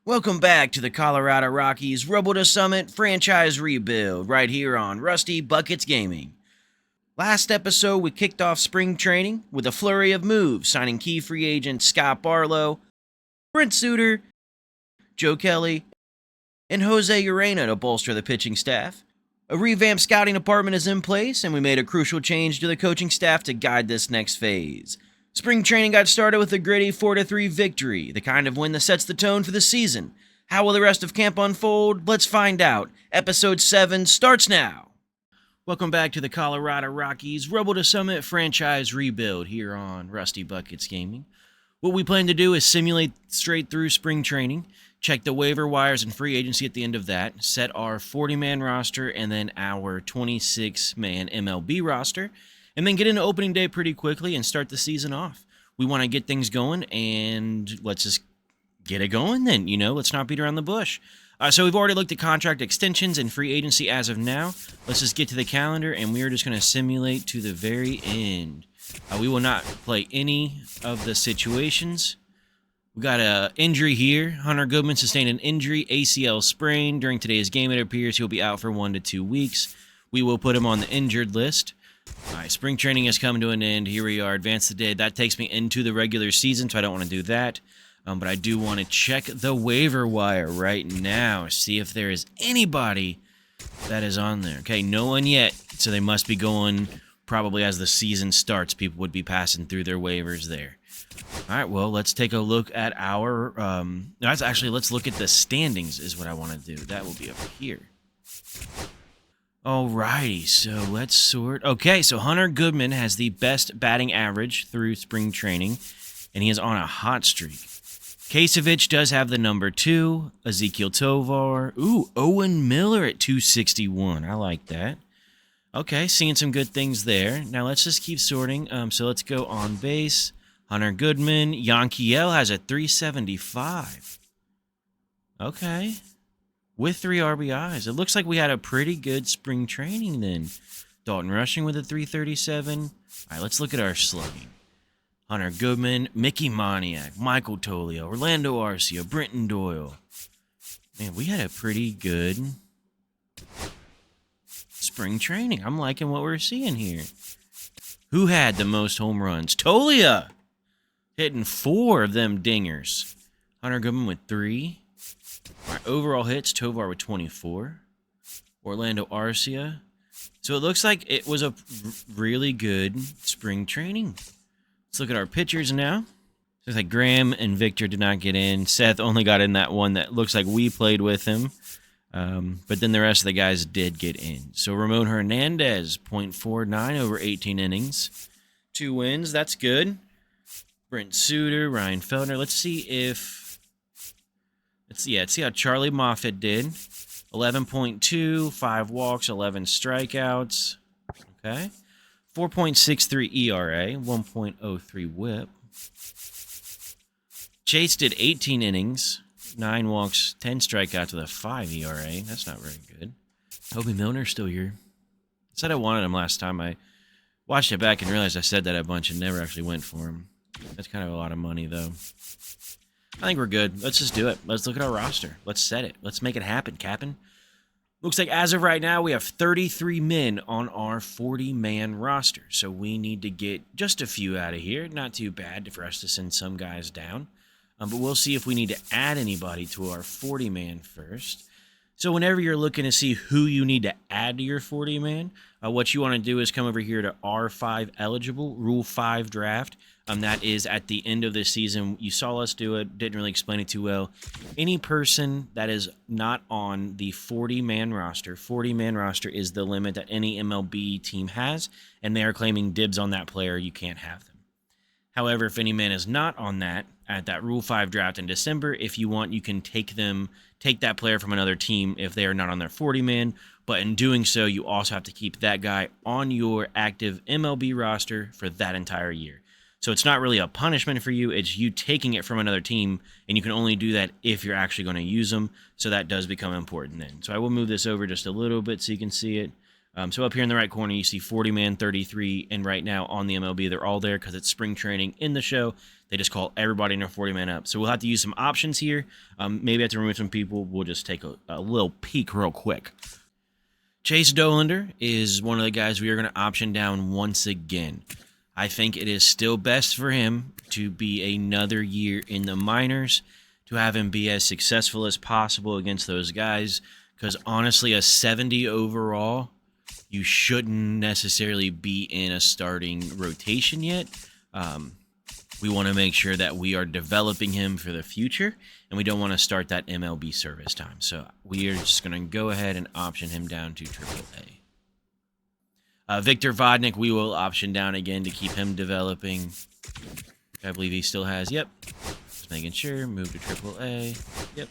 Welcome back to the Colorado Rockies Rubble to Summit franchise rebuild right here on Rusty Buckets Gaming. Last episode, we kicked off spring training with a flurry of moves, signing key free agents Scott Barlow, Brent Suter, Joe Kelly, and Jose Urena to bolster the pitching staff. A revamped scouting department is in place, and we made a crucial change to the coaching staff to guide this next phase. Spring training got started with a gritty 4-3 victory, the kind of win that sets the tone for the season. How will the rest of camp unfold? Let's find out. Episode 7 starts now. Welcome back to the Colorado Rockies Rubble to Summit franchise rebuild here on Rusty Buckets Gaming. What we plan to do is simulate straight through spring training, check the waiver wires and free agency at the end of that, set our 40-man roster and then our 26-man MLB roster, and then get into opening day pretty quickly and start the season off. We want to get things going, and let's just get it going then, let's not beat around the bush. So we've already looked at contract extensions and free agency as of now. Let's just get to the calendar, and we are just going to simulate to the very end. We will not play any of the situations. We got an injury here. Hunter Goodman sustained an injury, ACL sprain. During today's game, it appears he'll be out for 1 to 2 weeks. We will put him on the injured list. All right, spring training has come to an end. Here we are, advanced today. That takes me into the regular season, so I don't want to do that. But I do want to check the waiver wire right now, see if there is anybody that is on there. Okay, no one yet, so they must be going probably as the season starts. People would be passing through their waivers there. All right, well, let's take a look at our... let's look at the standings is what I want to do. That will be over here. Alrighty, so let's sort... Okay, so Hunter Goodman has the best batting average through spring training, and he is on a hot streak. Kasevich does have the number 2. Ezekiel Tovar. Ooh, Owen Miller at 261. I like that. Okay, seeing some good things there. Now let's just keep sorting. So let's go on base. Hunter Goodman. Yankiel has a 375. Okay. With 3 RBIs. It looks like we had a pretty good spring training then. Dalton Rushing with a 337. All right, let's look at our slugging. Hunter Goodman, Mickey Moniak, Michael Tolio, Orlando Arcia, Brenton Doyle. Man, we had a pretty good spring training. I'm liking what we're seeing here. Who had the most home runs? Tolia! Hitting 4 of them dingers. Hunter Goodman with 3. All right, overall hits, Tovar with 24. Orlando Arcia. So it looks like it was a really good spring training. Let's look at our pitchers now. Looks like Graham and Victor did not get in. Seth only got in that one that looks like we played with him. But then the rest of the guys did get in. So Ramon Hernandez, .49 over 18 innings. 2 wins, that's good. Brent Suter, Ryan Feldner. Let's see how Charlie Moffitt did. 11.2, 5 walks, 11 strikeouts. Okay. 4.63 ERA, 1.03 whip. Chase did 18 innings, 9 walks, 10 strikeouts with a 5 ERA. That's not very good. Toby Milner's still here. I said I wanted him last time. I watched it back and realized I said that a bunch and never actually went for him. That's kind of a lot of money, though. I think we're good. Let's just do it. Let's look at our roster. Let's set it. Let's make it happen, Captain. Looks like as of right now, we have 33 men on our 40-man roster. So we need to get just a few out of here. Not too bad for us to send some guys down. But we'll see if we need to add anybody to our 40-man first. So whenever you're looking to see who you need to add to your 40-man, what you want to do is come over here to R5 eligible, Rule 5 draft. That is at the end of this season. You saw us do it. Didn't really explain it too well. Any person that is not on the 40-man roster, 40-man roster is the limit that any MLB team has, and they are claiming dibs on that player. You can't have them. However, if any man is not on that, at that Rule 5 draft in December, if you want, you can take that player from another team if they are not on their 40-man. But in doing so, you also have to keep that guy on your active MLB roster for that entire year. So it's not really a punishment for you. It's you taking it from another team, and you can only do that if you're actually going to use them. So that does become important then. So I will move this over just a little bit so you can see it. So up here in the right corner, you see 40-man, 33, and right now on the MLB, they're all there because it's spring training in the show. They just call everybody in their 40-man up. So we'll have to use some options here. Maybe have to remove some people. We'll just take a little peek real quick. Chase Dollander is one of the guys we are going to option down once again. I think it is still best for him to be another year in the minors, to have him be as successful as possible against those guys, because honestly, a 70 overall, you shouldn't necessarily be in a starting rotation yet. We want to make sure that we are developing him for the future, and we don't want to start that MLB service time. So we are just going to go ahead and option him down to AAA. Victor Vodnik, we will option down again to keep him developing. I believe he still has, yep. Just making sure, move to AAA, yep.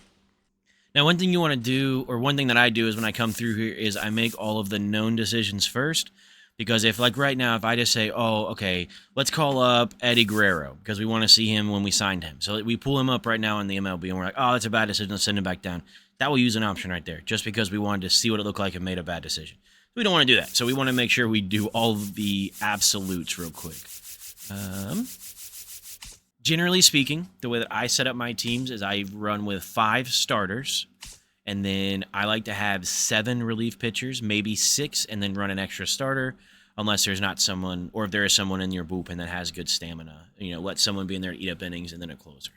Now, one thing you want to do, or one thing that I do is when I come through here, is I make all of the known decisions first. Because if, like right now, if I just say, oh, okay, let's call up Eddie Guerrero, because we want to see him when we signed him. So we pull him up right now in the MLB, and we're like, oh, that's a bad decision, let's send him back down. That will use an option right there, just because we wanted to see what it looked like and made a bad decision. We don't want to do that. So we want to make sure we do all of the absolutes real quick. Generally speaking, the way that I set up my teams is I run with 5 starters, and then I like to have 7 relief pitchers, maybe 6, and then run an extra starter, unless there's not someone, or if there is someone in your bullpen that has good stamina. You know, let someone be in there to eat up innings, and then a closer.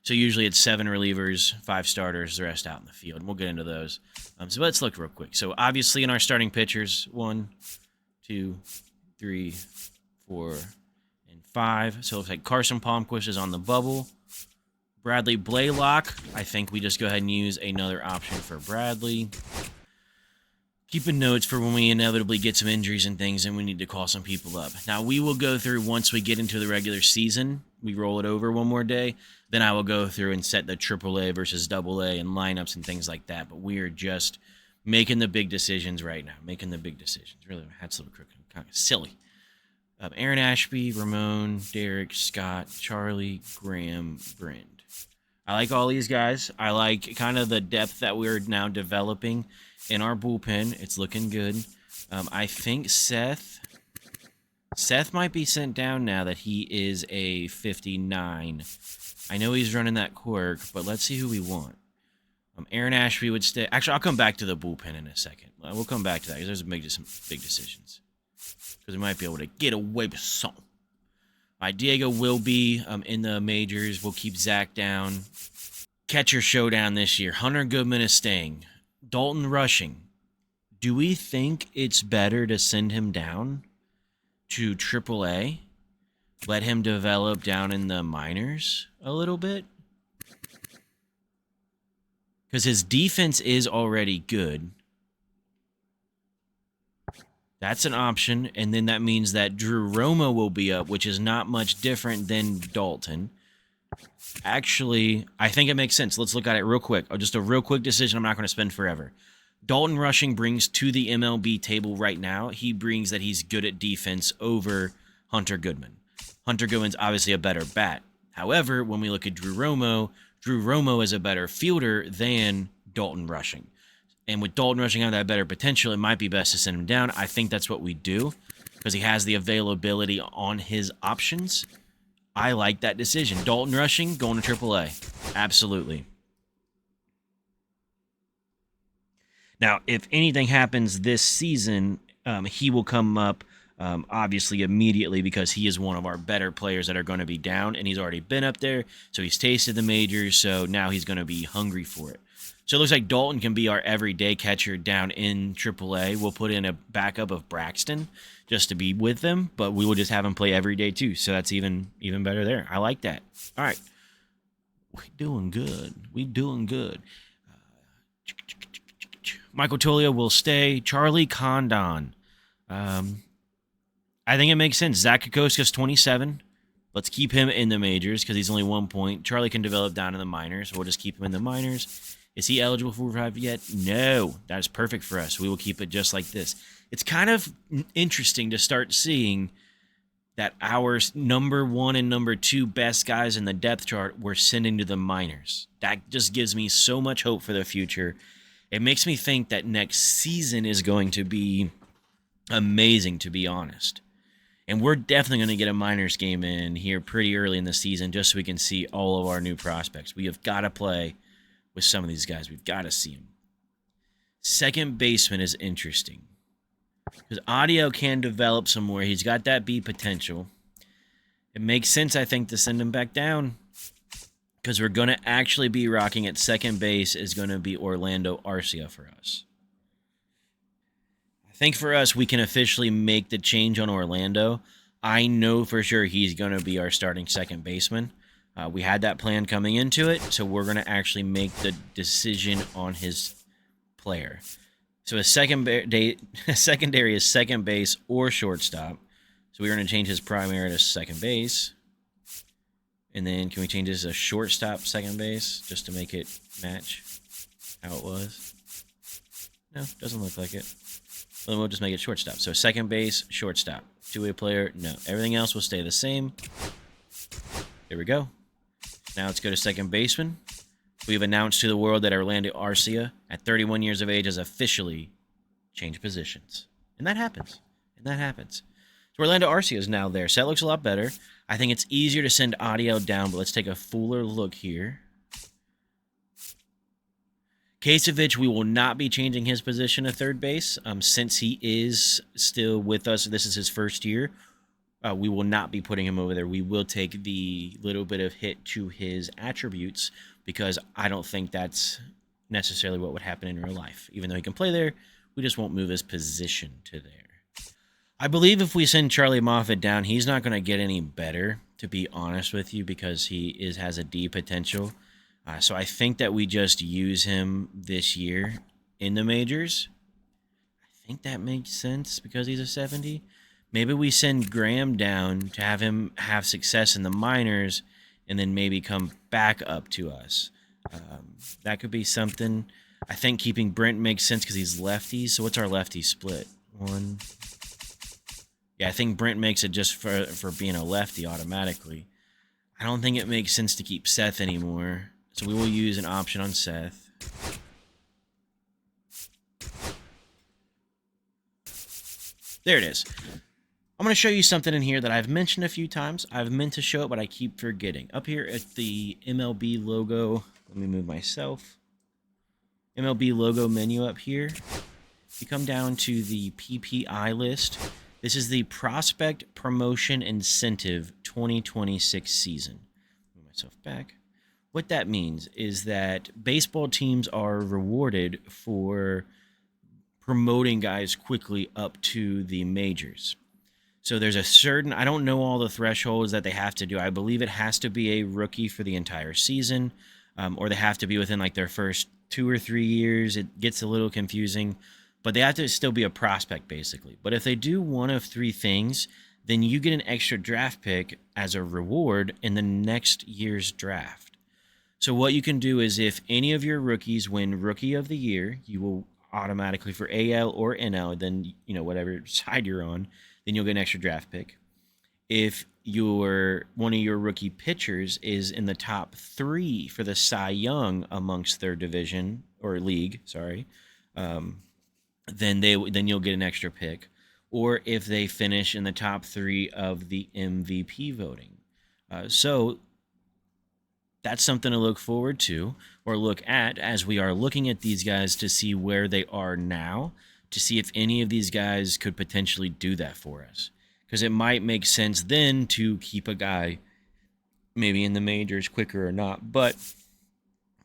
So usually it's 7 relievers, 5 starters, the rest out in the field. And we'll get into those. So let's look real quick. So obviously in our starting pitchers, 1, 2, 3, 4, and 5. So it looks like Carson Palmquist is on the bubble. Bradley Blaylock, I think we just go ahead and use another option for Bradley. Keeping notes for when we inevitably get some injuries and things and we need to call some people up. Now, we will go through once we get into the regular season. We roll it over one more day. Then I will go through and set the AAA versus AA and lineups and things like that. But we are just making the big decisions right now. Making the big decisions. Really, my hat's a little crooked. Kind of silly. Aaron Ashby, Ramon, Derek, Scott, Charlie, Graham, Brand. I like all these guys. I like kind of the depth that we're now developing in our bullpen. It's looking good. I think Seth might be sent down now that he is a 59. I know he's running that quirk, but let's see who we want. Aaron Ashby would stay. Actually, I'll come back to the bullpen in a second. We'll come back to that because there's some big decisions. Because we might be able to get away with something. Diego will be in the majors. We'll keep Zach down. Catcher showdown this year. Hunter Goodman is staying. Dalton Rushing. Do we think it's better to send him down to AAA? Let him develop down in the minors a little bit? Because his defense is already good. That's an option, and then that means that Drew Romo will be up, which is not much different than Dalton. Actually, I think it makes sense. Let's look at it real quick. Just a real quick decision. I'm not going to spend forever. Dalton Rushing brings to the MLB table right now, he brings that he's good at defense over Hunter Goodman. Hunter Goodman's obviously a better bat. However, when we look at Drew Romo is a better fielder than Dalton Rushing. And with Dalton Rushing having that better potential, it might be best to send him down. I think that's what we do because he has the availability on his options. I like that decision. Dalton Rushing going to AAA. Absolutely. Now, if anything happens this season, he will come up obviously immediately because he is one of our better players that are going to be down, and he's already been up there, so he's tasted the majors, so now he's going to be hungry for it. So it looks like Dalton can be our everyday catcher down in AAA. We'll put in a backup of Braxton just to be with them, but we will just have him play every day too. So that's even better there. I like that. All right. We're doing good. Michael Tolio will stay. Charlie Condon. I think it makes sense. Zach Kokoska's 27. Let's keep him in the majors because he's only 1 point. Charlie can develop down in the minors. We'll just keep him in the minors. Is he eligible for revive yet? No. That is perfect for us. We will keep it just like this. It's kind of interesting to start seeing that our number 1 and number 2 best guys in the depth chart we're sending to the minors. That just gives me so much hope for the future. It makes me think that next season is going to be amazing, to be honest. And we're definitely going to get a minors game in here pretty early in the season just so we can see all of our new prospects. We have got to play with some of these guys. We've got to see them. Second baseman is interesting because Audio can develop some more. He's got that B potential. It makes sense, I think, to send him back down because we're going to actually be rocking at second base is going to be Orlando Arcia for us. I think for us, we can officially make the change on Orlando. I know for sure he's going to be our starting second baseman. We had that plan coming into it, so we're going to actually make the decision on his player. So a secondary is second base or shortstop. So we're going to change his primary to second base. And then can we change this to shortstop second base just to make it match how it was? No, doesn't look like it. Well, then we'll just make it shortstop. So second base, shortstop. Two-way player, no. Everything else will stay the same. There we go. Now let's go to second baseman. We've announced to the world that Orlando Arcia, at 31 years of age, has officially changed positions. And that happens. So Orlando Arcia is now there. So that looks a lot better. I think it's easier to send Audio down, but let's take a fuller look here. Kasevich, we will not be changing his position at third base. Since he is still with us, this is his first year, we will not be putting him over there. We will take the little bit of hit to his attributes because I don't think that's necessarily what would happen in real life. Even though he can play there, we just won't move his position to there. I believe if we send Charlie Moffitt down, he's not going to get any better, to be honest with you, because he has a D potential. So I think that we just use him this year in the majors. I think that makes sense because he's a 70. Maybe we send Graham down to have him have success in the minors and then maybe come back up to us. That could be something. I think keeping Brent makes sense because he's lefty. So what's our lefty split? 1. Yeah, I think Brent makes it just for being a lefty automatically. I don't think it makes sense to keep Seth anymore. So we will use an option on Seth. There it is. I'm going to show you something in here that I've mentioned a few times. I've meant to show it, but I keep forgetting. Up here at the MLB logo, let me move myself. MLB logo menu up here. You come down to the PPI list. This is the Prospect Promotion Incentive 2026 season. Move myself back. What that means is that baseball teams are rewarded for promoting guys quickly up to the majors. So there's a certain, I don't know all the thresholds that they have to do. I believe it has to be a rookie for the entire season, or they have to be within like their first 2 or 3 years. It gets a little confusing, but they have to still be a prospect basically. But if they do one of 3 things, then you get an extra draft pick as a reward in the next year's draft. So what you can do is if any of your rookies win Rookie of the Year, you will automatically for AL or NL, then, you know, whatever side you're on, then you'll get an extra draft pick. If one of your rookie pitchers is in the top 3 for the Cy Young amongst their division or league, then you'll get an extra pick. Or if they finish in the top 3 of the MVP voting. So that's something to look forward to or look at as we are looking at these guys to see where they are now, to see if any of these guys could potentially do that for us. Because it might make sense then to keep a guy maybe in the majors quicker or not, but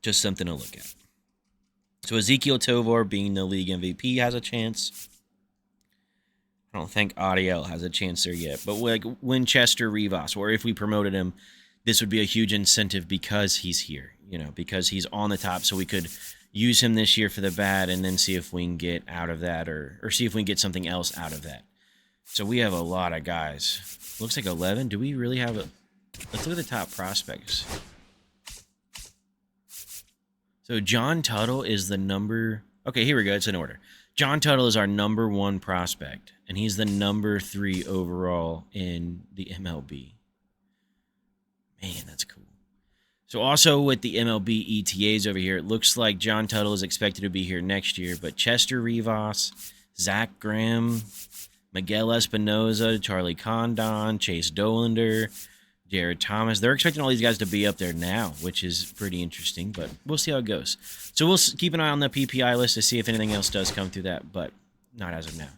just something to look at. So Ezekiel Tovar being the league MVP has a chance. I don't think Adiel has a chance there yet, but like Winchester Rivas, or if we promoted him, this would be a huge incentive because he's here, because he's on the top. So we could use him this year for the bat and then see if we can get out of that or see if we can get something else out of that. So we have a lot of guys. Looks like 11. Do we really have let's look at the top prospects. So John Tuttle is the number. Okay, here we go. It's in order. John Tuttle is our number 1 prospect, and he's the number 3 overall in the MLB. Man, that's cool. So also with the MLB ETAs over here, it looks like John Tuttle is expected to be here next year, but Chester Rivas, Zach Graham, Miguel Espinoza, Charlie Condon, Chase Dolander, Jared Thomas. They're expecting all these guys to be up there now, which is pretty interesting, but we'll see how it goes. So we'll keep an eye on the PPI list to see if anything else does come through that, but not as of now.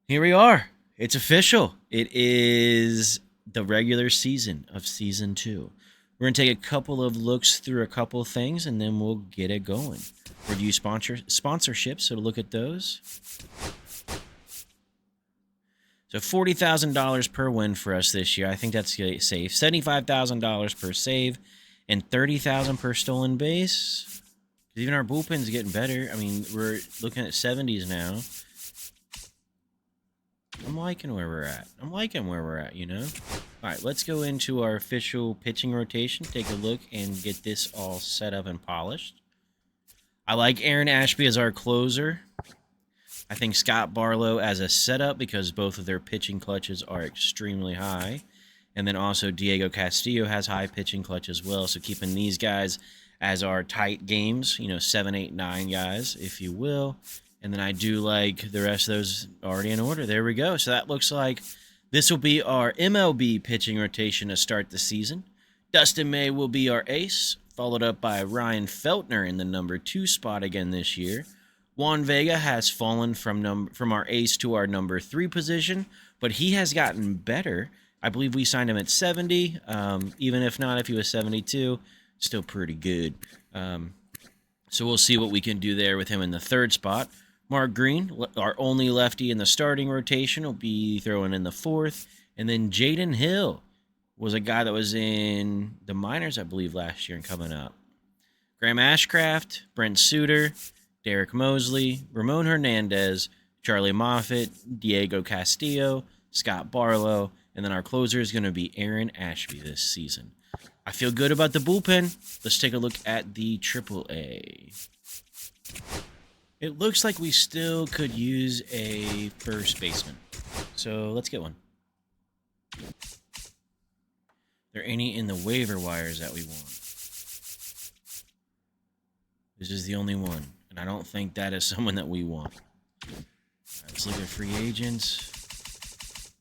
Here we are. It's official. It is the regular season of Season 2. We're going to take a couple of looks through a couple of things, and then we'll get it going. Review sponsorships, so to look at those. So $40,000 per win for us this year. I think that's safe. $75,000 per save and $30,000 per stolen base. Even our bullpen's getting better. I mean, we're looking at 70s now. I'm liking where we're at, you know? All right, let's go into our official pitching rotation, take a look, and get this all set up and polished. I like Aaron Ashby as our closer. I think Scott Barlow as a setup because both of their pitching clutches are extremely high. And then also Diego Castillo has high pitching clutch as well. So keeping these guys as our tight games, 7, 8, 9 guys, if you will. And then I do like the rest of those already in order. There we go. So that looks like this will be our MLB pitching rotation to start the season. Dustin May will be our ace, followed up by Ryan Feltner in the number 2 spot again this year. Juan Vega has fallen from our ace to our number 3 position, but he has gotten better. I believe we signed him at 70. Even if not, if he was 72, still pretty good. So we'll see what we can do there with him in the 3rd spot. Mark Green, our only lefty in the starting rotation, will be throwing in the 4th. And then Jaden Hill was a guy that was in the minors, I believe, last year and coming up. Graham Ashcraft, Brent Suter, Derek Mosley, Ramon Hernandez, Charlie Moffitt, Diego Castillo, Scott Barlow, and then our closer is going to be Aaron Ashby this season. I feel good about the bullpen. Let's take a look at the AAA. It looks like we still could use a first baseman. So let's get one. Are there any in the waiver wires that we want? This is the only one. And I don't think that is someone that we want. All right, let's look at free agents.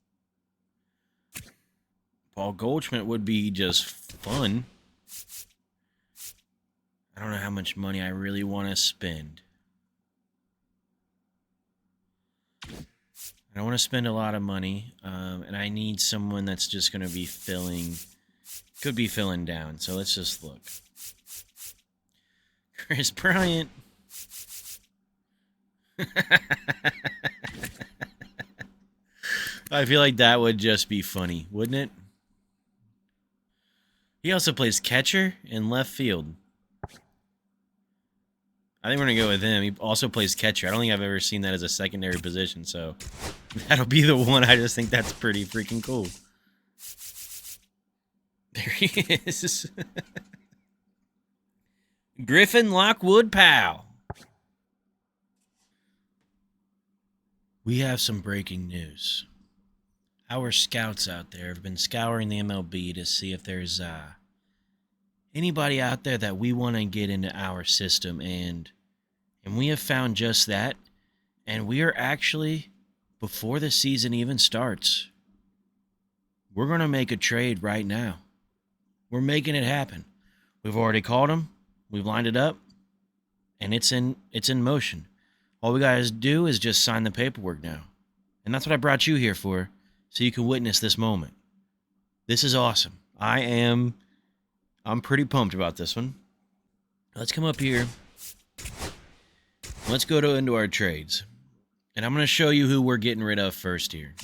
Paul Goldschmidt would be just fun. I don't know how much money I really want to spend. I don't want to spend a lot of money, and I need someone that's just going to be could be filling down. So let's just look. Chris Bryant. I feel like that would just be funny, wouldn't it? He also plays catcher and left field. I think we're going to go with him. He also plays catcher. I don't think I've ever seen that as a secondary position, so that'll be the one. I just think that's pretty freaking cool. There he is. Griffin Lockwood Powell. We have some breaking news. Our scouts out there have been scouring the MLB to see if there's anybody out there that we want to get into our system, and we have found just that. And we are actually, before the season even starts, we're going to make a trade right now. We're making it happen. We've already called them. We've lined it up, and it's in motion. All we got to do is just sign the paperwork now. And that's what I brought you here for, so you can witness this moment. This is awesome. I'm pretty pumped about this one. Let's come up here. Let's go into our trades. And I'm going to show you who we're getting rid of first here.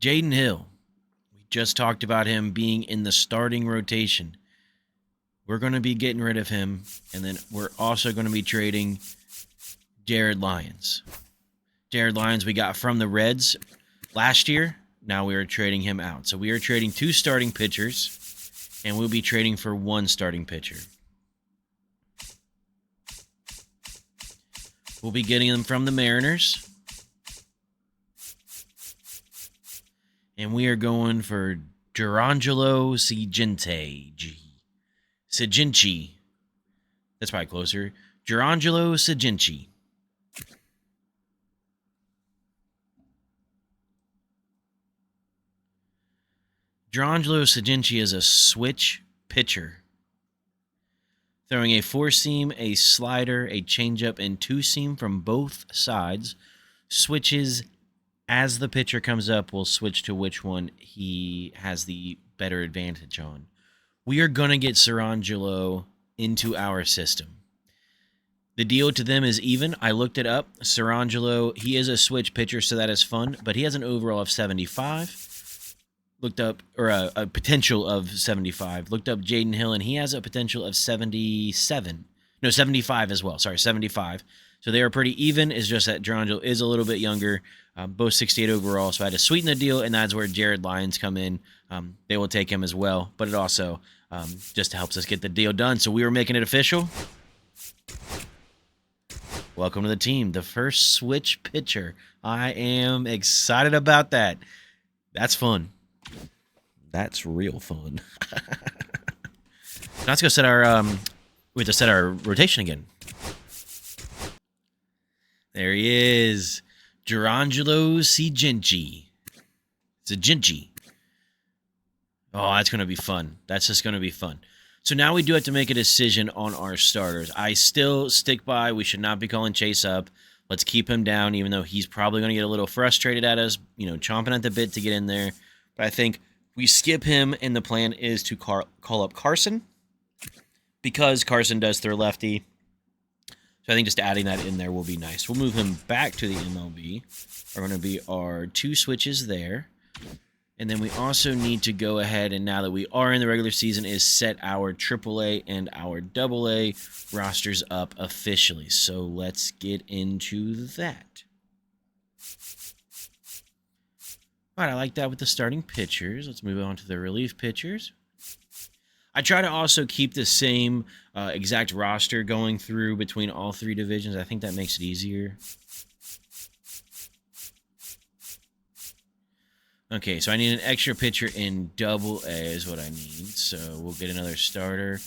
Jaden Hill. We just talked about him being in the starting rotation. We're going to be getting rid of him. And then we're also going to be trading Jared Lyons. Jared Lyons we got from the Reds last year. Now we are trading him out. So we are trading 2 starting pitchers, and we'll be trading for 1 starting pitcher. We'll be getting them from the Mariners. And we are going for Durangelo Seginci. That's probably closer. Gerangelo Saginci. Gerangelo Saginci is a switch pitcher, throwing a four-seam, a slider, a changeup, and two-seam from both sides. Switches as the pitcher comes up, will switch to which one he has the better advantage on. We are going to get Cerangelo into our system. The deal to them is even. I looked it up. Cerangelo, he is a switch pitcher, so that is fun, but he has an overall of 75. Looked up, or a potential of 75. Looked up Jaden Hill, and he has a potential of 77. No, 75 as well. Sorry, 75. So they are pretty even. It's just that Gerangelo is a little bit younger. Both 68 overall, so I had to sweeten the deal, and that's where Jared Lyons come in. They will take him as well, but it also just helps us get the deal done. So we were making it official. Welcome to the team, the first switch pitcher. I am excited about that. That's fun. That's real fun. Now let's go set our we have to set our rotation again. There he is. Gerangelo Saginci. Oh, that's going to be fun. That's just going to be fun. So now we do have to make a decision on our starters. I still stick by we should not be calling Chase up. Let's keep him down, even though he's probably going to get a little frustrated at us, chomping at the bit to get in there. But I think we skip him, and the plan is to call up Carson, because Carson does throw lefty. So I think just adding that in there will be nice. We'll move him back to the MLB. Are going to be our two switches there. And then we also need to go ahead, and now that we are in the regular season, is set our AAA and our AA rosters up officially. So let's get into that. All right, I like that with the starting pitchers. Let's move on to the relief pitchers. I try to also keep the same exact roster going through between all three divisions. I think that makes it easier. Okay, so I need an extra pitcher in AA is what I need. So we'll get another starter.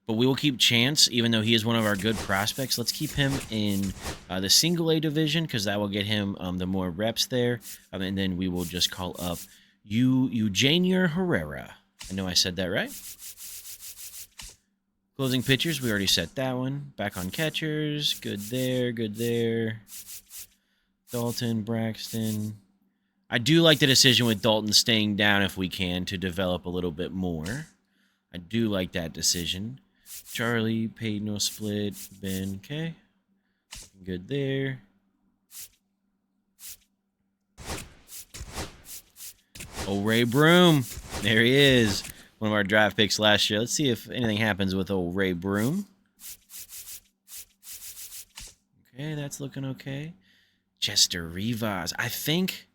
But we will keep Chance, even though he is one of our good prospects. Let's keep him in the single A division, because that will get him the more reps there. And then we will just call up Eugenier Herrera. I know I said that right. Closing pitchers, we already set that one. Back on catchers, good there, good there. Dalton, Braxton. I do like the decision with Dalton staying down if we can to develop a little bit more. I do like that decision. Charlie, paid no split. Ben, okay. Good there. Old Ray Broom. There he is. One of our draft picks last year. Let's see if anything happens with old Ray Broom. Okay, that's looking okay. Chester Rivas. I think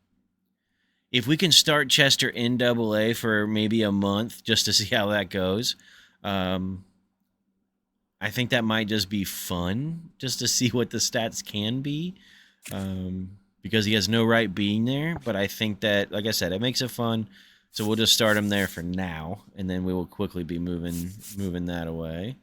if we can start Chester in AA for maybe a month just to see how that goes, I think that might just be fun, just to see what the stats can be, because he has no right being there. But I think that, like I said, it makes it fun. So we'll just start him there for now, and then we will quickly be moving that away.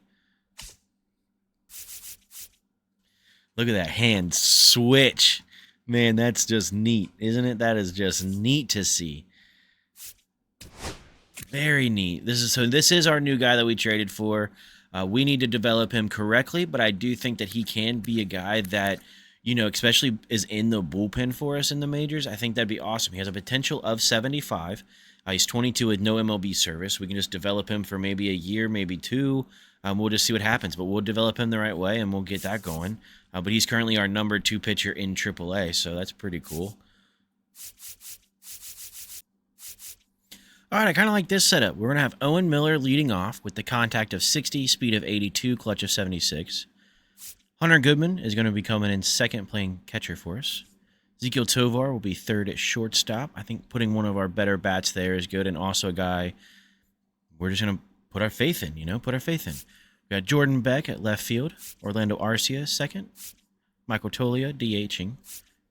Look at that hand switch. Man, that's just neat, isn't it? That is just neat to see. Very neat. This is our new guy that we traded for. We need to develop him correctly, but I do think that he can be a guy that, especially is in the bullpen for us in the majors. I think that'd be awesome. He has a potential of 75. He's 22 with no MLB service. We can just develop him for maybe a year, maybe two. We'll just see what happens, but we'll develop him the right way, and we'll get that going. But he's currently our number 2 pitcher in AAA, so that's pretty cool. All right, I kind of like this setup. We're going to have Owen Miller leading off with the contact of 60, speed of 82, clutch of 76. Hunter Goodman is going to be coming in second, playing catcher for us. Ezekiel Tovar will be third at shortstop. I think putting one of our better bats there is good, and also a guy we're just going to put our faith in, put our faith in. We got Jordan Beck at left field, Orlando Arcia second, Michael Tolia DHing,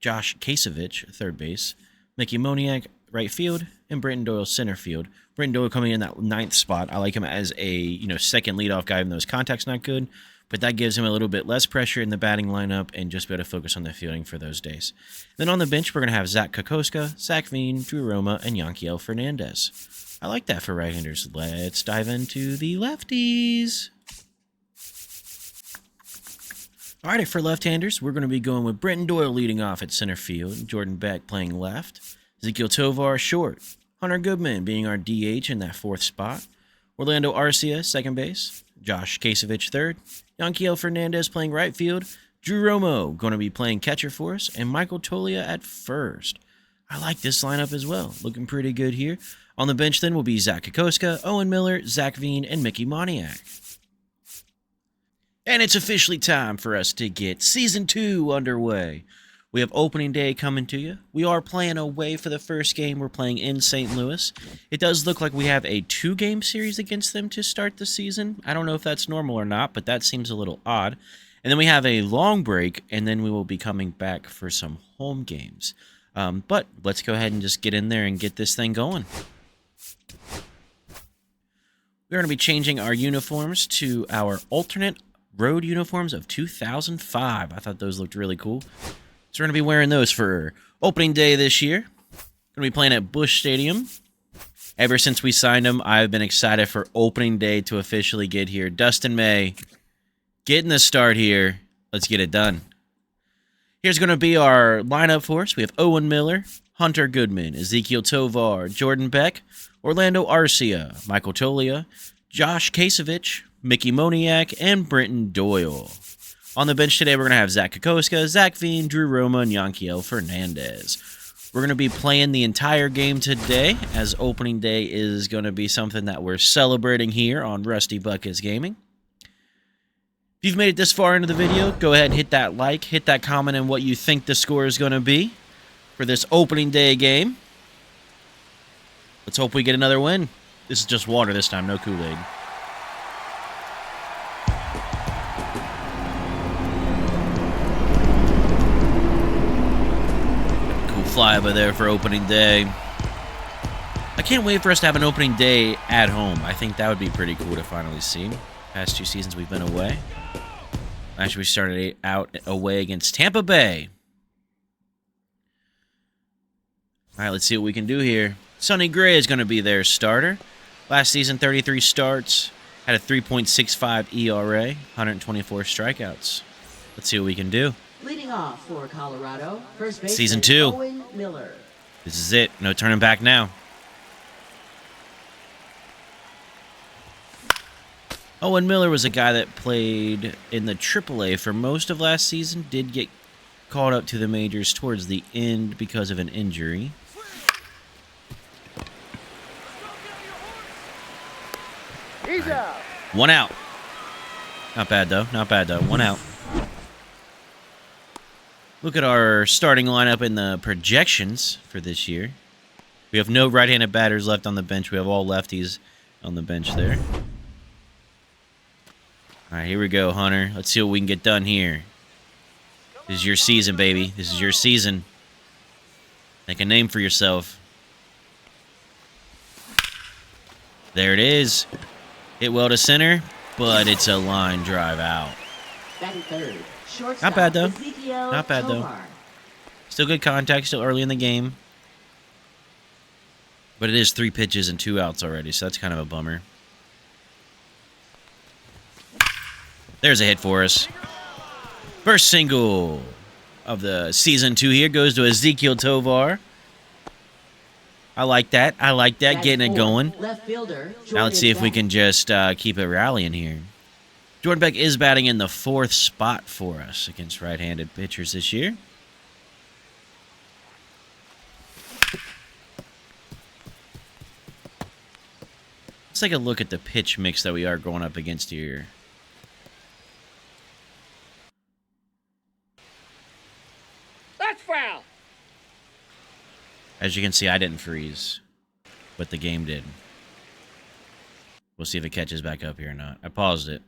Josh Kasevich third base, Mickey Moniak right field, and Britton Doyle center field. Britton Doyle coming in that 9th spot. I like him as a second leadoff guy, even though his contact's not good. but that gives him a little bit less pressure in the batting lineup and just be able to focus on the fielding for those days. Then on the bench, we're going to have Zach Kokoska, Zach Veen, Drew Roma, and Yankiel Fernandez. I like that for right-handers. Let's dive into the lefties. All right, for left-handers, we're going to be going with Brenton Doyle leading off at center field, Jordan Beck playing left, Ezekiel Tovar short, Hunter Goodman being our DH in that 4th spot, Orlando Arcia second base, Josh Kasevich third, Yankiel Fernandez playing right field, Drew Romo going to be playing catcher for us, and Michael Tolia at first. I like this lineup as well. Looking pretty good here. On the bench then will be Zach Kokoska, Owen Miller, Zach Veen, and Mickey Moniak. And it's officially time for us to get Season 2 underway. We have opening day coming to you. We are playing away for the first game. We're playing in St. Louis. It does look like we have a 2-game series against them to start the season. I don't know if that's normal or not, but that seems a little odd. And then we have a long break, and then we will be coming back for some home games. But let's go ahead and just get in there and get this thing going. We're going to be changing our uniforms to our alternate road uniforms of 2005. I thought those looked really cool. So we're going to be wearing those for opening day this year. Going to be playing at Busch Stadium. Ever since we signed him, I've been excited for opening day to officially get here. Dustin May, getting the start here. Let's get it done. Here's going to be our lineup for us. We have Owen Miller, Hunter Goodman, Ezekiel Tovar, Jordan Beck, Orlando Arcia, Michael Tolia, Josh Kasevich, Mickey Moniak, and Brenton Doyle. On the bench today, we're going to have Zach Kokoska, Zach Veen, Drew Roma, and Yankiel Fernandez. We're going to be playing the entire game today, as opening day is going to be something that we're celebrating here on Rusty Buckets Gaming. If you've made it this far into the video, go ahead and hit that like, hit that comment on what you think the score is going to be for this opening day game. Let's hope we get another win. This is just water this time, no Kool-Aid. Fly over there for opening day. I can't wait for us to have an opening day at home. I think that would be pretty cool to finally see. Past 2 seasons we've been away. Actually, we started out away against Tampa Bay. All right, let's see what we can do here. Sonny Gray is going to be their starter. Last season, 33 starts, had a 3.65 ERA, 124 strikeouts. Let's see what we can do. Leading off for Colorado, first baseman Season 2. Owen Miller. This is it. No turning back now. Owen Miller was a guy that played in the AAA for most of last season. Did get called up to the majors towards the end because of an injury. He's out. 1 out. Not bad, though. Not bad, though. 1 out. Look at our starting lineup in the projections for this year. We have no right-handed batters left on the bench. We have all lefties on the bench there. All right, here we go, Hunter. Let's see what we can get done here. This is your season, baby. This is your season. Make a name for yourself. There it is. Hit well to center, but it's a line drive out. Batting third. Not bad, though. Ezekiel Not bad, though. Tovar. Still good contact, still early in the game. But it is 3 pitches and 2 outs already, so that's kind of a bummer. There's a hit for us. First single of the season 2 here goes to Ezekiel Tovar. I like that. I like that, getting it going. Left fielder, Now let's see if we can just keep it rallying here. Jordan Beck is batting in the 4th spot for us against right-handed pitchers this year. Let's take a look at the pitch mix that we are going up against here. That's foul. As you can see, I didn't freeze, but the game did. We'll see if it catches back up here or not. I paused it.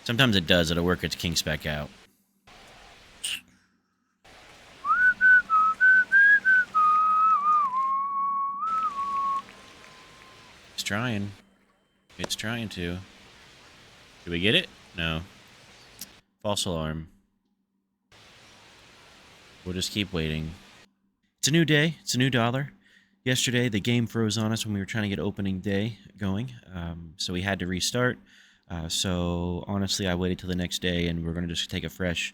Sometimes it does. It'll work its kinks back out. It's trying. It's trying to. Did we get it? No. False alarm. We'll just keep waiting. It's a new day. It's a new dollar. Yesterday, the game froze on us when we were trying to get opening day going, so we had to restart. So honestly, I waited till the next day, and we're going to just take a fresh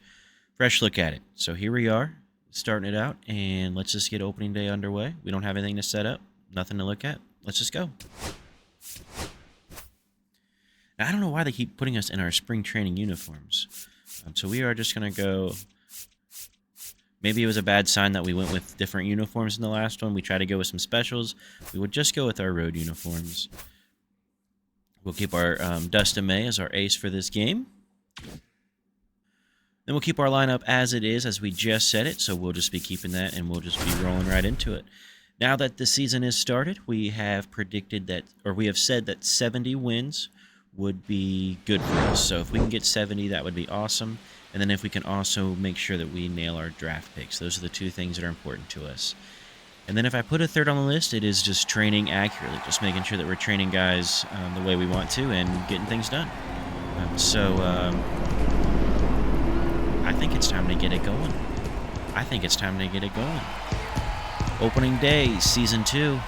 look at it. So here we are, starting it out, and let's just get opening day underway. We don't have anything to set up, nothing to look at. Let's just go. Now, I don't know why they keep putting us in our spring training uniforms. So we are just going to go. Maybe it was a bad sign that we went with different uniforms in the last one. We tried to go with some specials. We would just go with our road uniforms. We'll keep our Dustin May as our ace for this game. Then we'll keep our lineup as it is, as we just said it. So we'll just be keeping that, and we'll just be rolling right into it. Now that the season is started, we have predicted that, or we have said that 70 wins would be good for us. So if we can get 70, that would be awesome. And then if we can also make sure that we nail our draft picks. Those are the two things that are important to us. And then if I put a third on the list, it is just training accurately. Just making sure that we're training guys the way we want to and getting things done. I think it's time to get it going. Opening day, Season 2. You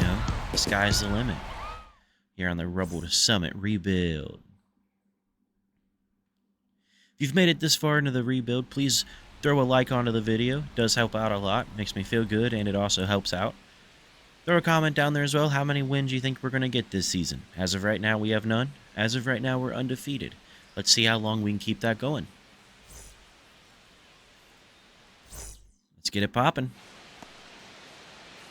know, the sky's the limit. Here on the Rubble to Summit Rebuild. If you've made it this far into the rebuild, please throw a like onto the video. It does help out a lot. Makes me feel good, and it also helps out. Throw a comment down there as well. How many wins do you think we're going to get this season? As of right now, we have none. As of right now, we're undefeated. Let's see how long we can keep that going. Let's get it popping.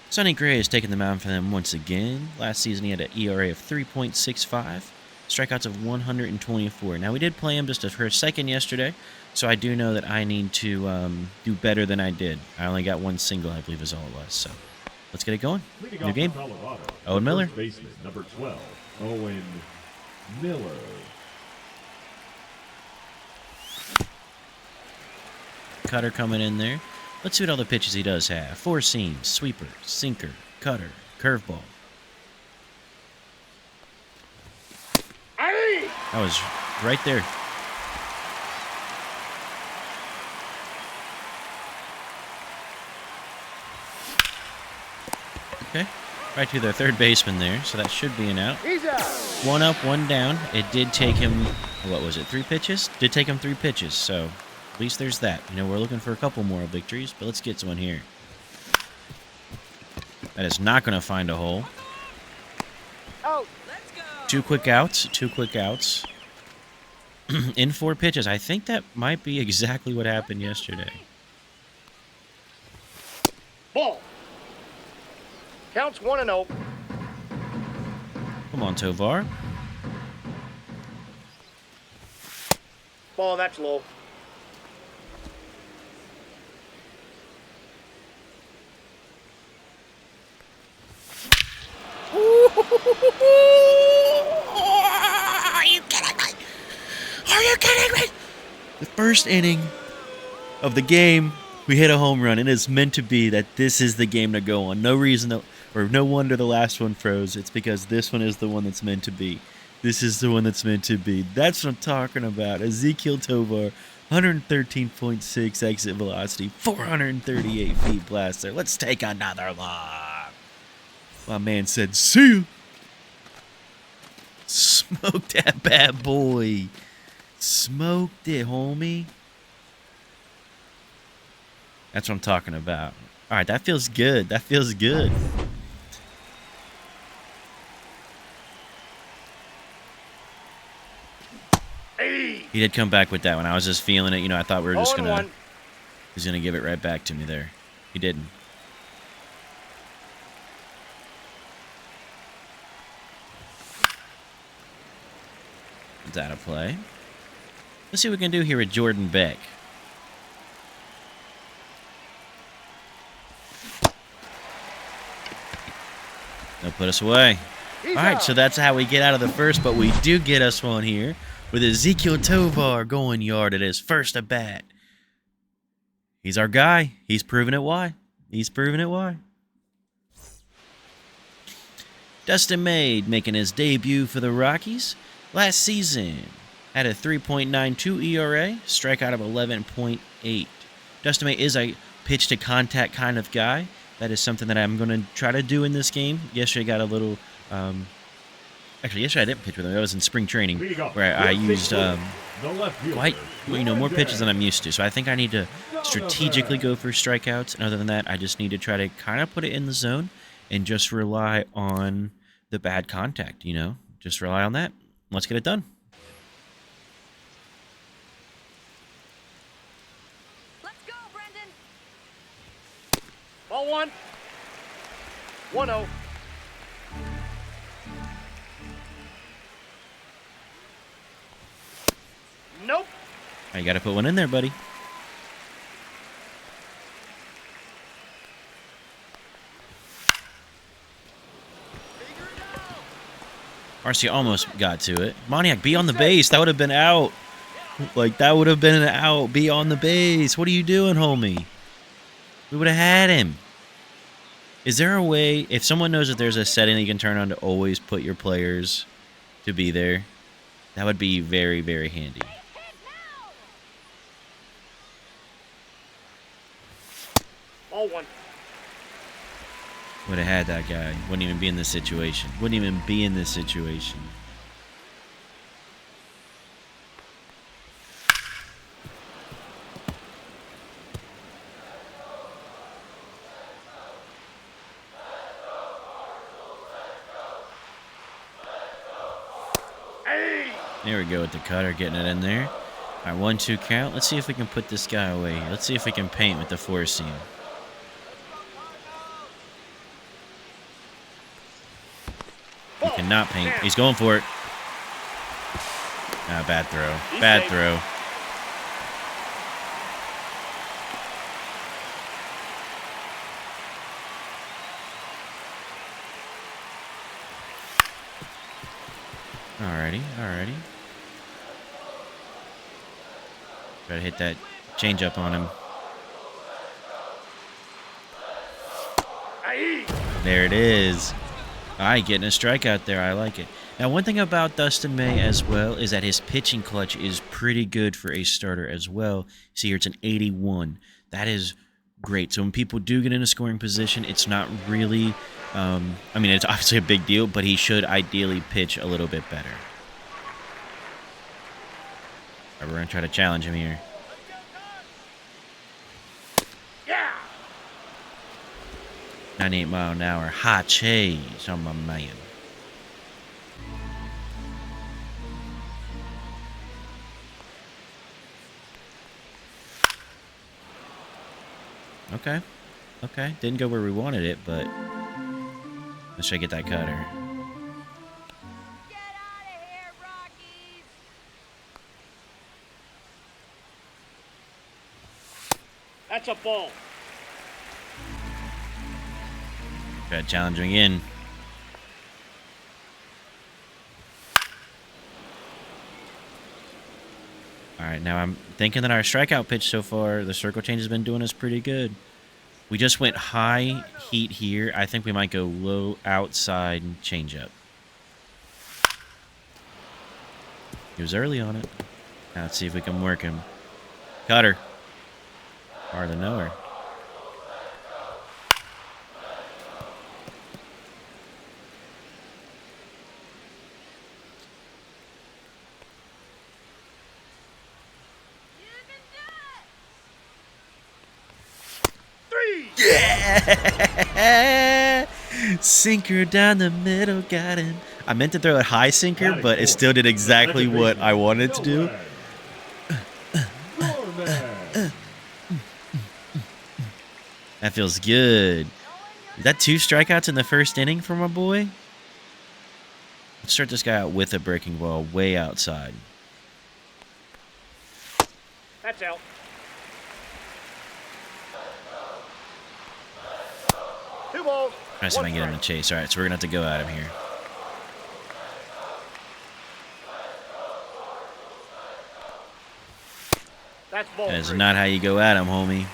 Sonny Gray has taken the mound for them once again. Last season, he had an ERA of 3.65. Strikeouts of 124. Now, we did play him just for a second yesterday, so I do know that I need to do better than I did. I only got one single, I believe is all it was. So, let's get it going. New game. Owen Miller. Baseman, number 12, Owen Miller. Cutter coming in there. Let's see what all the pitches he does have. Four seams, sweeper, sinker, cutter, curveball. That was right there. Okay. Right to their third baseman there, so that should be an out. He's out. One up, one down. It did take him, what was it, 3 pitches? Did take him 3 pitches, so at least there's that. You know, we're looking for a couple more victories, but let's get one here. That is not going to find a hole. Oh. 2 quick outs. In 4 pitches. I think that might be exactly what happened yesterday. Ball. Counts 1-0. Come on, Tovar. Ball, that's low. Are you kidding me? The first inning of the game, we hit a home run. It is meant to be that this is the game to go on. No reason, or no wonder the last one froze. It's because this one is the one that's meant to be. This is the one that's meant to be. That's what I'm talking about. Ezequiel Tovar, 113.6 exit velocity, 438 feet blaster. Let's take another look. My man said, see you. Smoke that bad boy. Smoked it, homie. That's what I'm talking about. All right, that feels good. That feels good. Hey. He did come back with that one. I was just feeling it. You know, I thought we were just 0-1. gonna. He's gonna give it right back to me there. He didn't. Is that a play? Let's see what we can do here with Jordan Beck. They'll put us away. He's All right, out. so that's how we get out of the first, but we do get us one here with Ezequiel Tovar going yard at his first at bat. He's our guy. He's proven it why. Dustin May making his debut for the Rockies. Last season, had a 3.92 ERA, strikeout of 11.8. Dustin May is a pitch to contact kind of guy. That is something that I'm going to try to do in this game. Yesterday got a little... Actually, yesterday I didn't pitch with him. I was in spring training where I used quite, more pitches than I'm used to. So I think I need to strategically go for strikeouts. And other than that, I just need to try to kind of put it in the zone and just rely on the bad contact, Just rely on that. Let's get it done. Let's go, Brendan. Ball 1. 1-0. Nope. You got to put one in there, buddy. Marcia almost got to it. Moniak, be on the base. That would have been out. That would have been an out. Be on the base. What are you doing, homie? We would have had him. Is there a way, if someone knows that there's a setting that you can turn on to always put your players to be there, that would be very, very handy. Ball 1. Would have had that guy. Wouldn't even be in this situation. Wouldn't even be in this situation. Hey! There we go with the cutter, getting it in there. All right, 1-2 count. Let's see if we can put this guy away here. Let's see if we can paint with the four seam. He cannot paint. He's going for it. Ah, bad throw. Bad throw. Alrighty. Try to hit that change up on him. There it is. All right, getting a strikeout there. I like it. Now, one thing about Dustin May as well is that his pitching clutch is pretty good for a starter as well. See here, it's an 81. That is great. So when people do get in a scoring position, it's not really, it's obviously a big deal, but he should ideally pitch a little bit better. All right, we're going to try to challenge him here. Yeah! 98 mile an hour. High chase on my man. Okay. Didn't go where we wanted it, but let's try to get that cutter. Get out of here, Rockies! That's a ball. Try to challenge him again. All right, now I'm thinking that our strikeout pitch so far, the circle change has been doing us pretty good. We just went high heat here. I think we might go low outside and change up. He was early on it. Now let's see if we can work him. Cutter. Farther than nowhere. Yeah! Sinker down the middle, got him. I meant to throw a high sinker, but it still did exactly what I wanted to do. That feels good. Is that 2 strikeouts in the first inning for my boy? Let's start this guy out with a breaking ball way outside. That's out. Two balls. Try to see if I can get him to chase. All right, so we're going to have to go at him here. That's ball. That is 3. not how you go at him, homie.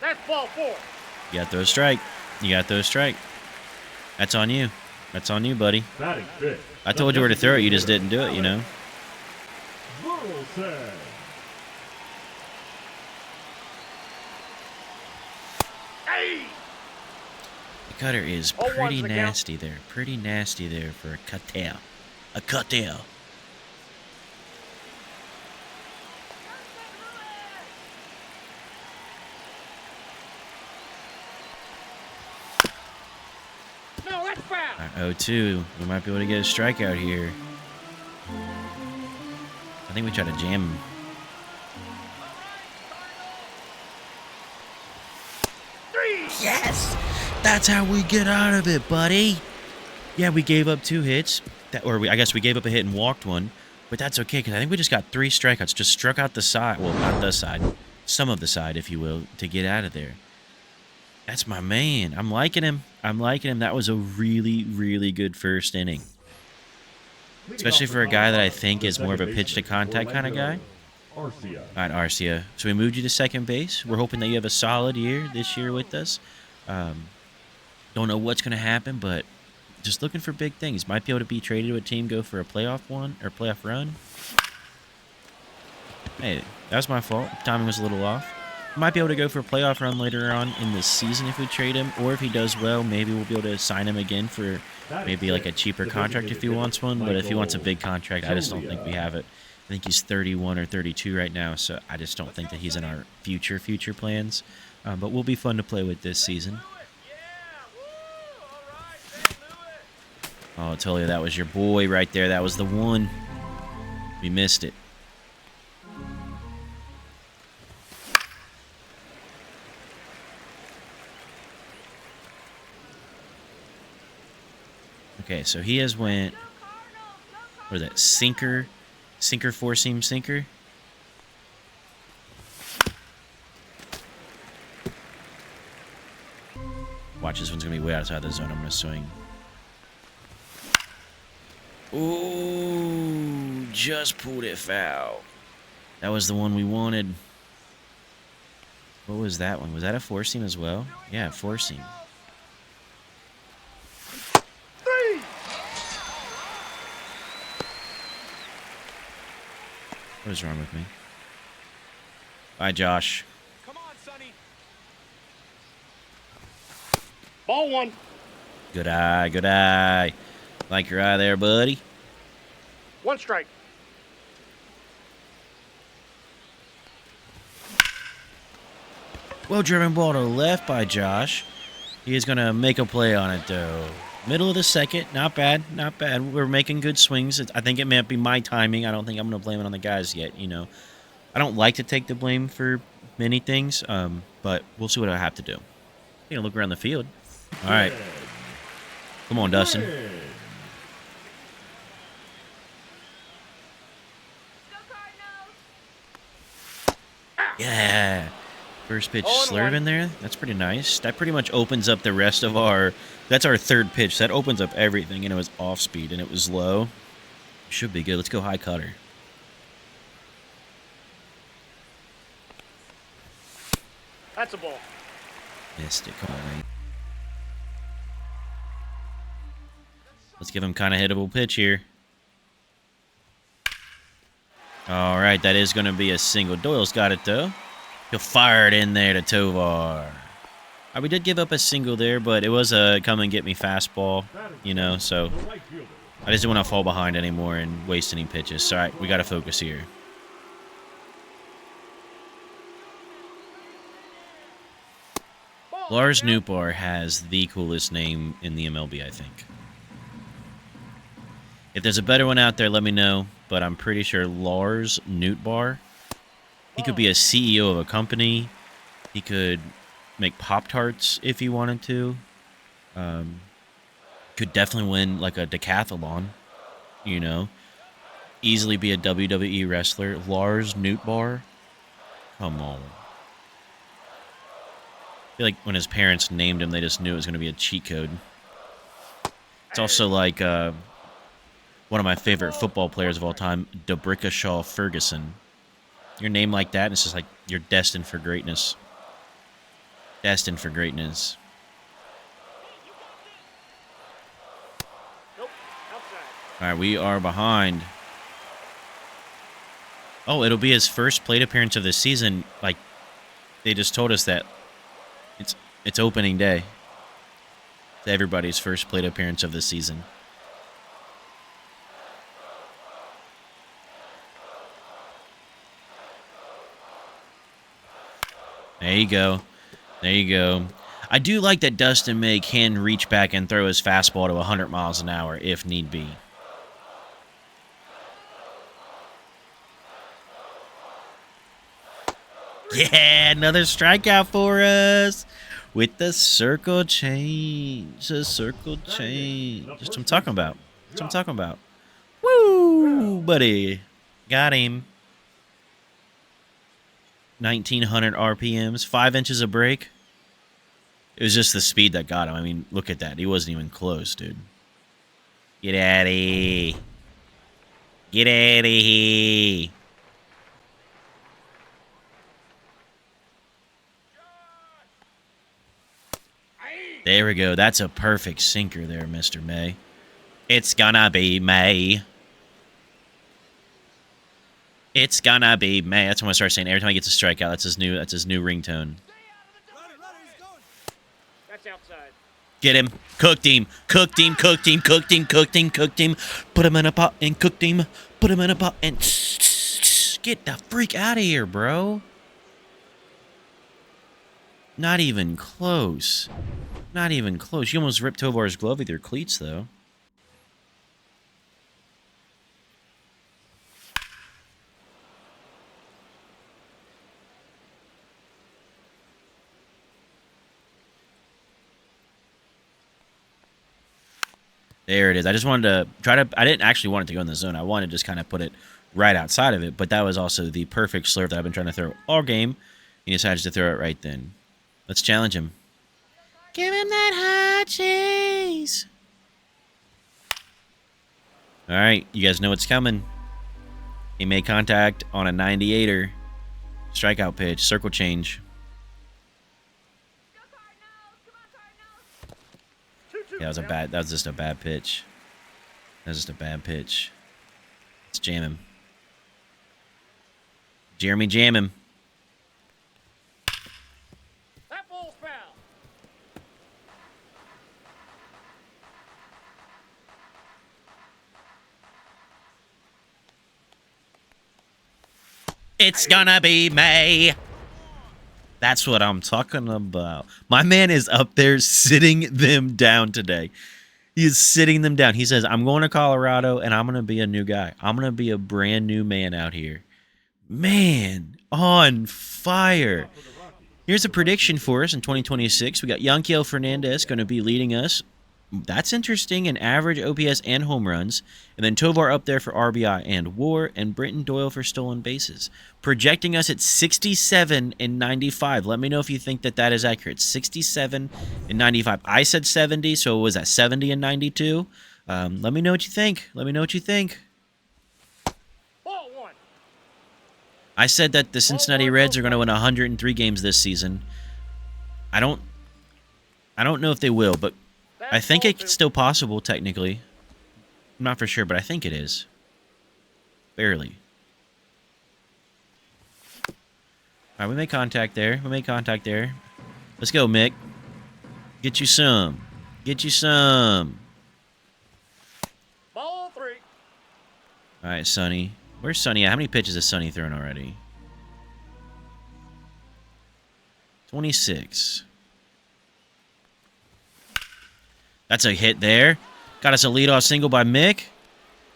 That's ball 4. You got to throw a strike. You got to throw a strike. That's on you. That's on you, buddy. Batting fifth. I told you where to throw it. You just didn't do it, you know. Bullpen. Hey! The cutter is 0-1's pretty the count. nasty there. Pretty nasty there for a cutter. A cutter. No, that's foul. All right, 0-2. We might be able to get a strikeout here. I think we try to jam him. Yes! That's how we get out of it, buddy. Yeah, we gave up 2 hits. I guess we gave up a hit and walked one. But that's okay, because I think we just got 3 strikeouts. Just struck out the side. Well, not the side. Some of the side, if you will, to get out of there. That's my man. I'm liking him. I'm liking him. That was a really, really good first inning. Especially for a guy that I think is more of a pitch-to-contact kind of guy. Arcia. All right, Arcia. So we moved you to second base. We're hoping that you have a solid year this year with us. Don't know what's going to happen, but just looking for big things. Might be able to be traded to a team, go for a playoff run. Hey, that was my fault. Timing was a little off. Might be able to go for a playoff run later on in the season if we trade him, or if he does well, maybe we'll be able to sign him again for maybe like a cheaper contract if he wants one. But if he wants a big contract, I just don't think we have it. I think he's 31 or 32 right now, so I just don't think that he's in our future plans. But will be fun to play with this season. Oh, Tolia, that was your boy right there. That was the one. We missed it. Okay, so he has went, what is that, sinker, four-seam sinker. Watch, this one's going to be way outside the zone. I'm going to swing. Ooh, just pulled it foul. That was the one we wanted. What was that one? Was that a four-seam as well? Yeah, four-seam. What is wrong with me? Bye, Josh. Come on, Sonny. Ball 1. Good eye, good eye. Like your eye there, buddy. 1 strike. Well driven ball to left by Josh. He is going to make a play on it, though. Middle of the second. Not bad, not bad. We're making good swings. I think it might be my timing. I don't think I'm going to blame it on the guys yet, you know. I don't like to take the blame for many things, but we'll see what I have to do. You know, look around the field. All right. Come on, Dustin. Go Cardinals! Yeah. First pitch Oh, slurve in there. That's pretty nice. That pretty much opens up the rest of our... That's our third pitch. That opens up everything, and it was off speed, and it was low. Should be good. Let's go high cutter. That's a ball. Missed it. Come on, man. Let's give him kind of hittable pitch here. All right, that is going to be a single. Doyle's got it, though. He'll fire it in there to Tovar. We did give up a single there, but it was a come-and-get-me fastball, you know, so I just don't want to fall behind anymore and waste any pitches. So, all right, we got to focus here. Lars Nootbaar has the coolest name in the MLB, I think. If there's a better one out there, let me know, but I'm pretty sure Lars Nootbaar, he could be a CEO of a company. He could make Pop-Tarts if he wanted to. Could definitely win like a decathlon, you know. Easily be a WWE wrestler. Lars Nootbaar. Come on. I feel like when his parents named him, they just knew it was going to be a cheat code. It's also like one of my favorite football players of all time, D'Brickashaw Ferguson. Your name like that, and it's just like you're destined for greatness. Destined for greatness. Nope. Outside. All right, we are behind. Oh, it'll be his first plate appearance of the season. Like, they just told us that it's opening day. It's everybody's first plate appearance of the season. There you go. There you go. I do like that Dustin May can reach back and throw his fastball to 100 miles an hour if need be. Yeah, another strikeout for us with the circle change. The circle change. That's what I'm talking about. That's what I'm talking about. Woo, buddy. Got him. 1900 RPMs, 5 inches of break. It was just the speed that got him. I mean, look at that. He wasn't even close, dude. Get out of here. Get out of here. There we go. That's a perfect sinker there, Mr. May. It's gonna be May. It's gonna be May. That's what I'm gonna start saying every time he gets a strikeout. That's his new ringtone. That's outside. Get him. Cooked him. Cooked him. Cooked him. Cooked him. Cooked him. Cooked him. Put him in a pot and cooked him. Put him in a pot and get the freak out of here, bro. Not even close. Not even close. You almost ripped Tovar's glove with your cleats, though. There it is. I just wanted to try to... I didn't actually want it to go in the zone. I wanted to just kind of put it right outside of it. But that was also the perfect slurve that I've been trying to throw all game. He decided to throw it right then. Let's challenge him. Give him that hot cheese. All right. You guys know what's coming. He made contact on a 98er. Strikeout pitch. Circle change. Yeah, that was just a bad pitch. That was just a bad pitch. Let's jam him. Jeremy, jam him. That ball's foul. It's gonna be May. That's what I'm talking about. My man is up there sitting them down today. He is sitting them down. He says, I'm going to Colorado, and I'm going to be a new guy. I'm going to be a brand new man out here. Man, on fire. Here's a prediction for us in 2026. We got Yanquiel Fernandez going to be leading us. That's interesting in average OPS and home runs. And then Tovar up there for RBI and WAR, and Britton Doyle for stolen bases. Projecting us at 67 and 95. Let me know if you think that that is accurate. 67 and 95. I said 70, so was that 70 and 92? Let me know what you think. Let me know what you think. Ball one. I said that the Cincinnati Reds are going to win 103 games this season. I don't know if they will, but I think it's still possible, technically. I'm not for sure, but I think it is. Barely. All right, we made contact there. We made contact there. Let's go, Mick. Get you some. Get you some. Ball three. All right, Sonny. Where's Sonny at? How many pitches has Sonny thrown already? 26. That's a hit there. Got us a leadoff single by Mick.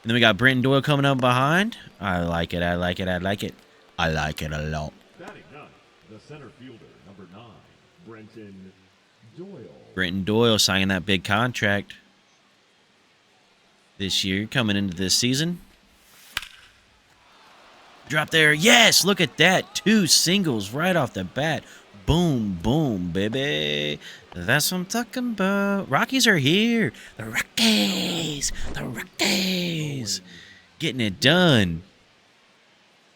And then we got Britton Doyle coming up behind. I like it. I like it. I like it. I like it a lot. Batting ninth, the center fielder, number 9, Brenton Doyle. Britton Doyle signing that big contract this year, coming into this season. Drop there. Yes, look at that. 2 singles right off the bat. Boom, boom, baby. That's what I'm talking about. Rockies are here. The Rockies. The Rockies. Getting it done.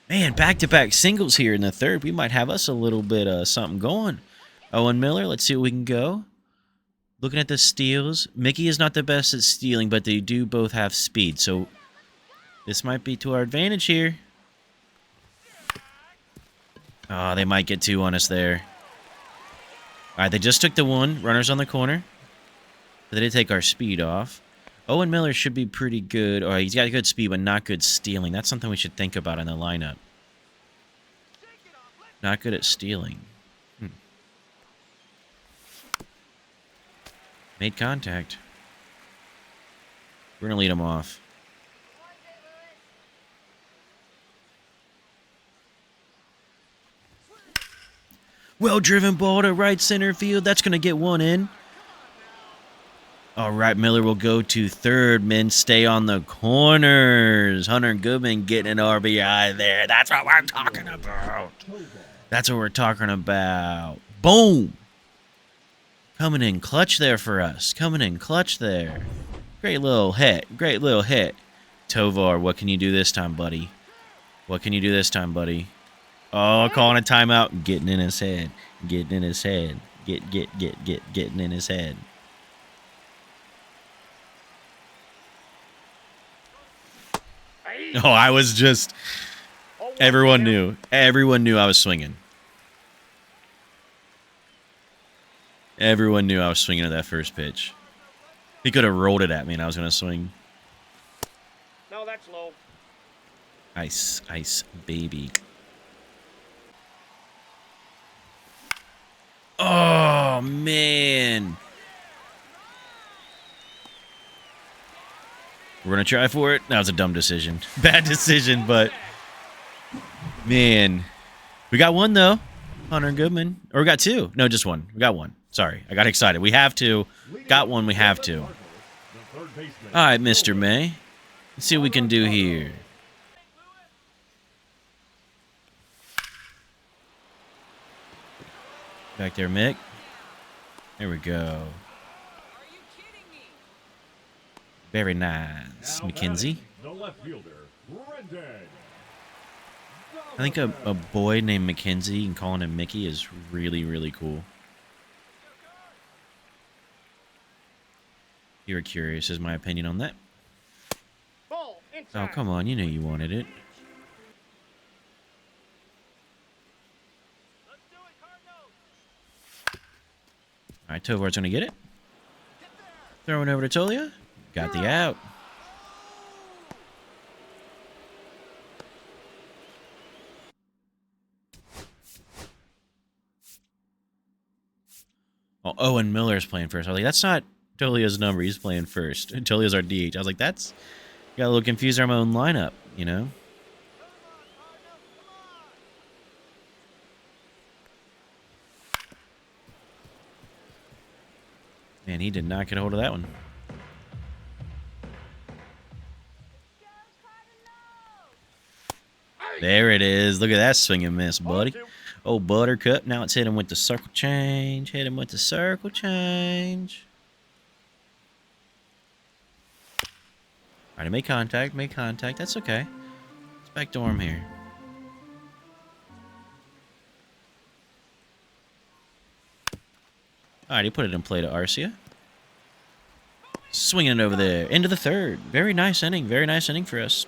Man, back-to-back singles here in the third. We might have us a little bit of something going. Owen Miller, let's see what we can go. Looking at the steals, Mickey is not the best at stealing, but they do both have speed, so this might be to our advantage here. Oh, they might get 2 on us there. All right, they just took the 1. Runners on the corner. But they did take our speed off. Owen Miller should be pretty good. Oh, he's got good speed, but not good stealing. That's something we should think about in the lineup. Not good at stealing. Made contact. We're going to lead him off. Well-driven ball to right center field. That's going to get 1 in. All right, Miller will go to third. Men stay on the corners. Hunter Goodman getting an RBI there. That's what we're talking about. That's what we're talking about. Boom. Coming in clutch there for us. Coming in clutch there. Great little hit. Great little hit. Tovar, what can you do this time, buddy? What can you do this time, buddy? Oh, calling a timeout. Getting in his head. Getting in his head. Getting in his head. Oh, I was just... Everyone knew. Everyone knew I was swinging. Everyone knew I was swinging at that first pitch. He could have rolled it at me and I was going to swing. No, that's low. Ice, ice, baby. Oh, man. We're going to try for it. That was a dumb decision. Bad decision, but... Man. We got 1, though. Hunter Goodman. Or we got 2. No, just 1. We got 1. Sorry, I got excited. We have 2. Got 1, we have 2. All right, Mr. May. Let's see what we can do here. Back there, Mick. There we go. Very nice, McKenzie. I think a boy named Mackenzie and calling him Mickey is really, really cool. You were curious, is my opinion on that. Ball inside. Oh, come on, you knew you wanted it. All right, Tovar's going to get it. Throwing over to Tolia. Got the out. Oh, Owen Miller's playing first. I was like, that's not Tolia's number. He's playing first. Tolia's our DH. I was like, that's... Got a little confused on my own lineup, you know? Man, he did not get a hold of that one. There it is. Look at that swing and miss, buddy. Oh, Buttercup. Now it's hit him with the circle change. Hit him with the circle change. All right, make contact. Make contact. That's okay. Let's backdoor him here. All right, he put it in play to Arcia. Swinging it over there. Into the third. Very nice inning. Very nice inning for us.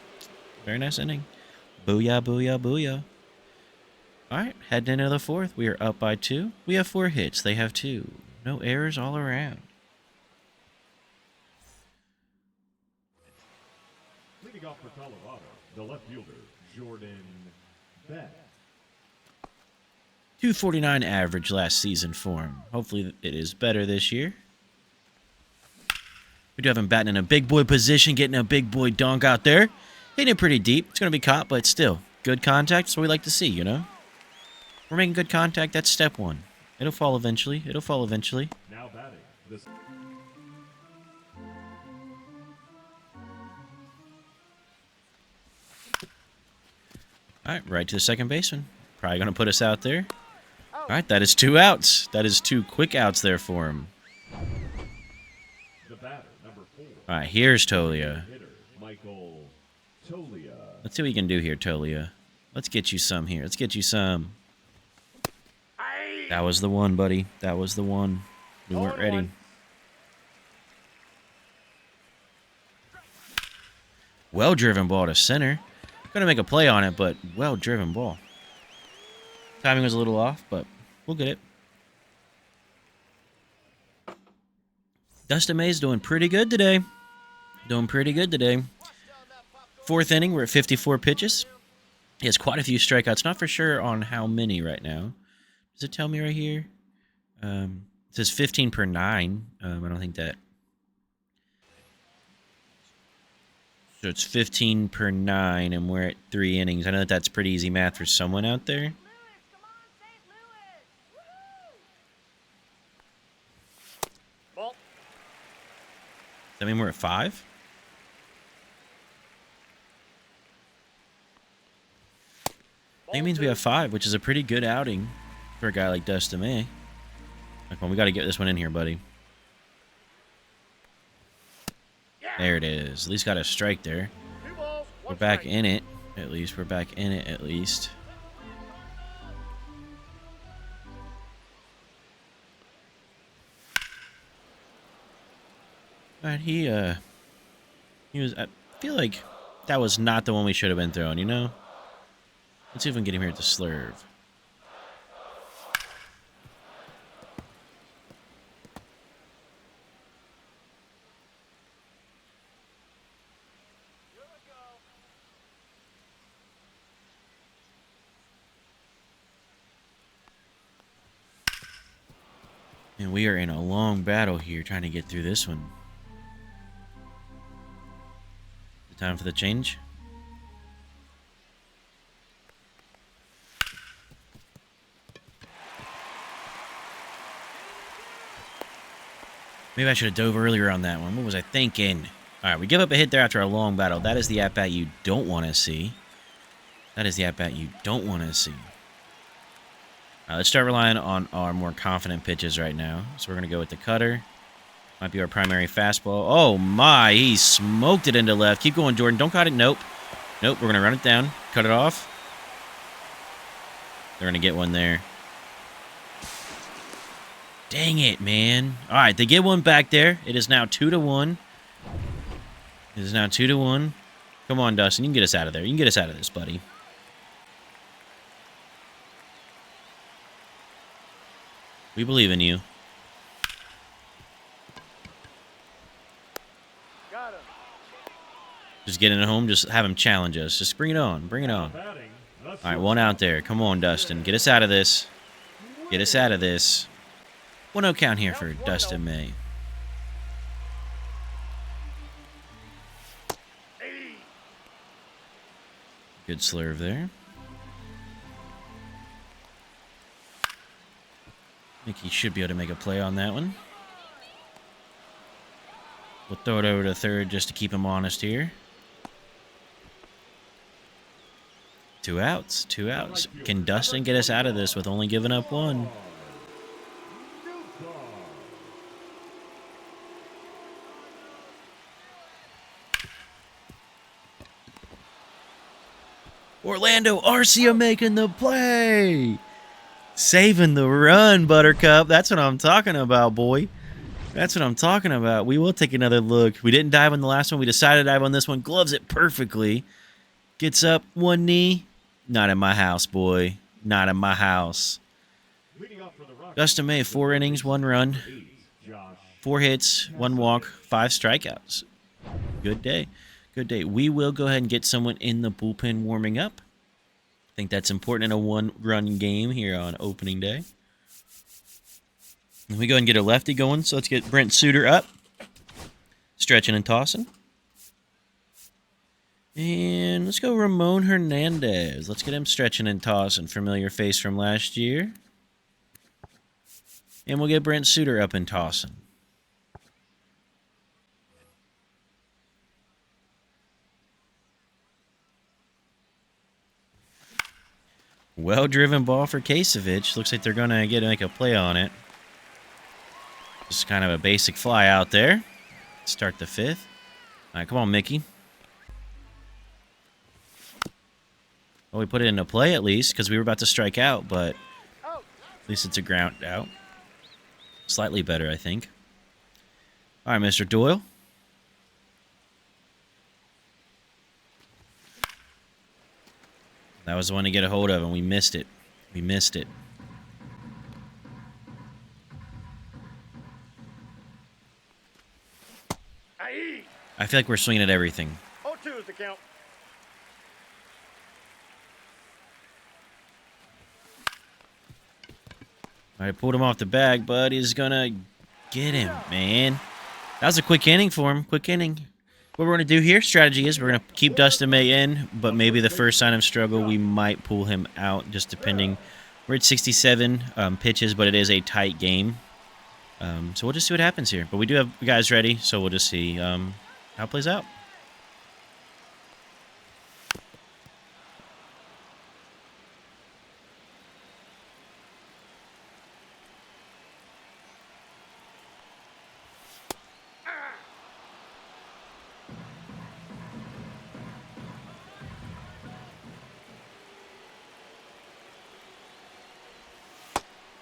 Very nice inning. Booyah, booyah, booyah. All right, heading into the fourth. We are up by 2. We have 4 hits. They have 2. No errors all around. Leading off for Colorado, the left fielder, Jordan Beck. 249 average last season for him. Hopefully it is better this year. We do have him batting in a big boy position, getting a big boy dunk out there. Hitting it pretty deep. It's going to be caught, but still, good contact. That's what we like to see, you know? We're making good contact. That's step 1. It'll fall eventually. It'll fall eventually. Now batting. This All right, right to the second baseman. Probably going to put us out there. All right, that is 2 outs. That is 2 quick outs there for him. the batter, number 4. All right, here's Tolia. Hitter, Michael Tolia. Let's see what we can do here, Tolia. Let's get you some here. Let's get you some. That was the one, buddy. That was the one. We weren't ready. Well-driven ball to center. Gonna make a play on it, but well-driven ball. Timing was a little off, but we'll get it. Dustin May's doing pretty good today. Doing pretty good today. Fourth inning, we're at 54 pitches. He has quite a few strikeouts. Not for sure on how many right now. Does it tell me right here? It says 15 per 9. I don't think that... So it's 15 per 9, and we're at 3 innings. I know that that's pretty easy math for someone out there. Ball. Does that mean we're at 5? I think it means we have 5, which is a pretty good outing for a guy like Dustin May. Come on, we got to get this one in here, buddy. There it is. At least got a strike there. 2 balls, 1 We're back strike. in it. At least we're back in it. At least. All right, he was. I feel like that was not the one we should have been throwing. You know. Let's see if we can get him here at the slurve. And we are in a long battle here trying to get through this one. The time for the change? Maybe I should have dove earlier on that one. What was I thinking? All right, we give up a hit there after a long battle. That is the at-bat you don't want to see. That is the at-bat you don't want to see. All right, let's start relying on our more confident pitches right now. So we're going to go with the cutter. Might be our primary fastball. Oh, my. He smoked it into left. Keep going, Jordan. Don't cut it. Nope. Nope. We're going to run it down. Cut it off. They're going to get one there. Dang it, man. All right, they get one back there. It is now 2-1. It is now 2-1. Come on, Dustin. You can get us out of there. You can get us out of this, buddy. We believe in you. Got him. Just getting it home. Just have him challenge us. Just bring it on. Bring it on. Batting, the All right, one out there. Come on, Dustin. Get us out of this. Get us out of this. 1-0 count here for Dustin May. Good slurve there. I think he should be able to make a play on that one. We'll throw it over to third just to keep him honest here. 2 outs. 2 outs. Can Dustin get us out of this with only giving up 1? Orlando Arcia making the play. Saving the run, Buttercup. That's what I'm talking about, boy. That's what I'm talking about. We will take another look. We didn't dive on the last one. We decided to dive on this one. Gloves it perfectly. Gets up, 1 knee. Not in my house, boy. Not in my house. leading off for the Rockies, Dustin May, 4 innings, 1 run. Josh 4 hits, 1 walk, 5 strikeouts. Good day. Good day. We will go ahead and get someone in the bullpen warming up. I think that's important in a 1-run game here on opening day. Let me go ahead and get a lefty going. So let's get Brent Suter up. Stretching and tossing. And let's go Ramon Hernandez. Let's get him stretching and tossing. Familiar face from last year. And we'll get Brent Suter up and tossing. Well-driven ball for Kasevich. Looks like they're going to make a play on it. Just kind of a basic fly out there. Start the 5th. All right, come on, Mickey. Well, we put it into play at least because we were about to strike out, but At least it's a ground out. Slightly better, I think. All right, Mr. Doyle. That was the one to get a hold of, and we missed it. We missed it. Aye. I feel like we're swinging at everything. 0-2 is the count. All right, pulled him off the bag, but he's gonna get him, man. That was a quick inning for him. Quick inning. What we're going to do here, strategy is we're going to keep Dustin May in, but maybe the first sign of struggle, we might pull him out, just depending. We're at 67 pitches, but it is a tight game. So we'll just see what happens here. But we do have guys ready, so we'll just see how it plays out.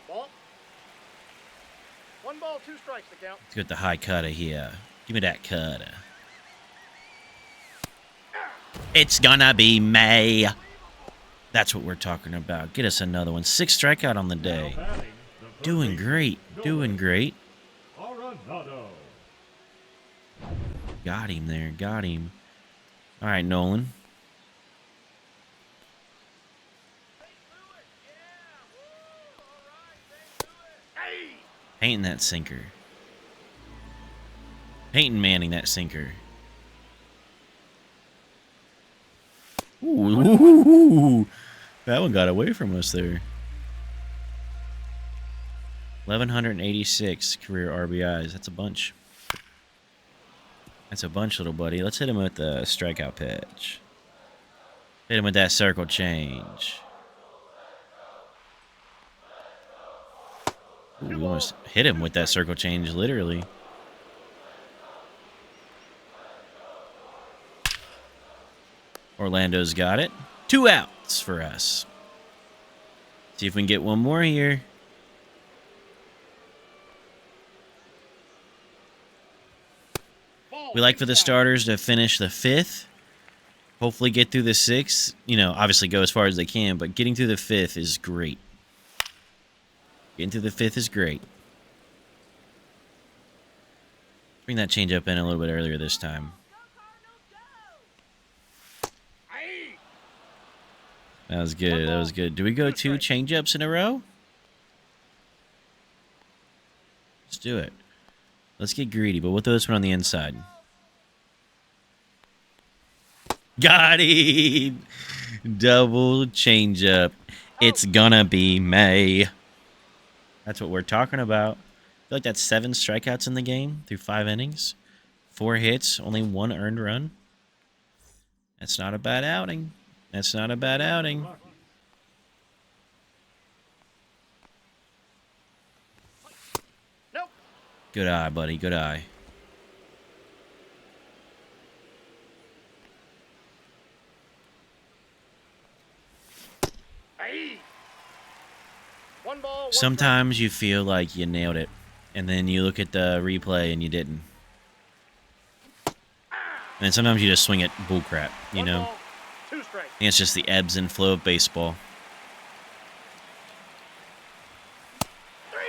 Ball. 1 ball, 2 strikes to count. Let's get the high cutter here. Give me that cutter. It's gonna be May. That's what we're talking about. Get us another one. 6 strikeout on the day. Doing great. Doing great. Arenado. Got him there. Got him. All right, Nolan. Aye. Painting that sinker. Peyton Manning that sinker. Ooh, that one got away from us there. 1,186 career RBIs. That's a bunch. That's a bunch, little buddy. Let's hit him with the strikeout pitch. Hit him with that circle change. Ooh, we almost hit him with that circle change, literally. Orlando's got it. 2 outs for us. See if we can get one more here. We like for the starters to finish the 5th. Hopefully get through the 6th. You know, obviously go as far as they can, but getting through the 5th is great. Getting through the 5th is great. Bring that changeup in a little bit earlier this time. Aye. That was good. That was good. Do we go 2 changeups in a row? Let's do it. Let's get greedy, but we'll throw this one on the inside. Got him! Double changeup. It's gonna be May. That's what we're talking about. I feel like that's 7 strikeouts in the game through 5 innings. 4 hits, only 1 earned run. That's not a bad outing. That's not a bad outing. Nope. Good eye, buddy. Good eye. Aye. 1 ball, 1 Sometimes you feel like you nailed it, and then you look at the replay and you didn't. And sometimes you just swing at bullcrap, you know? 2 strikes. I think it's just the ebbs and flow of baseball. 3.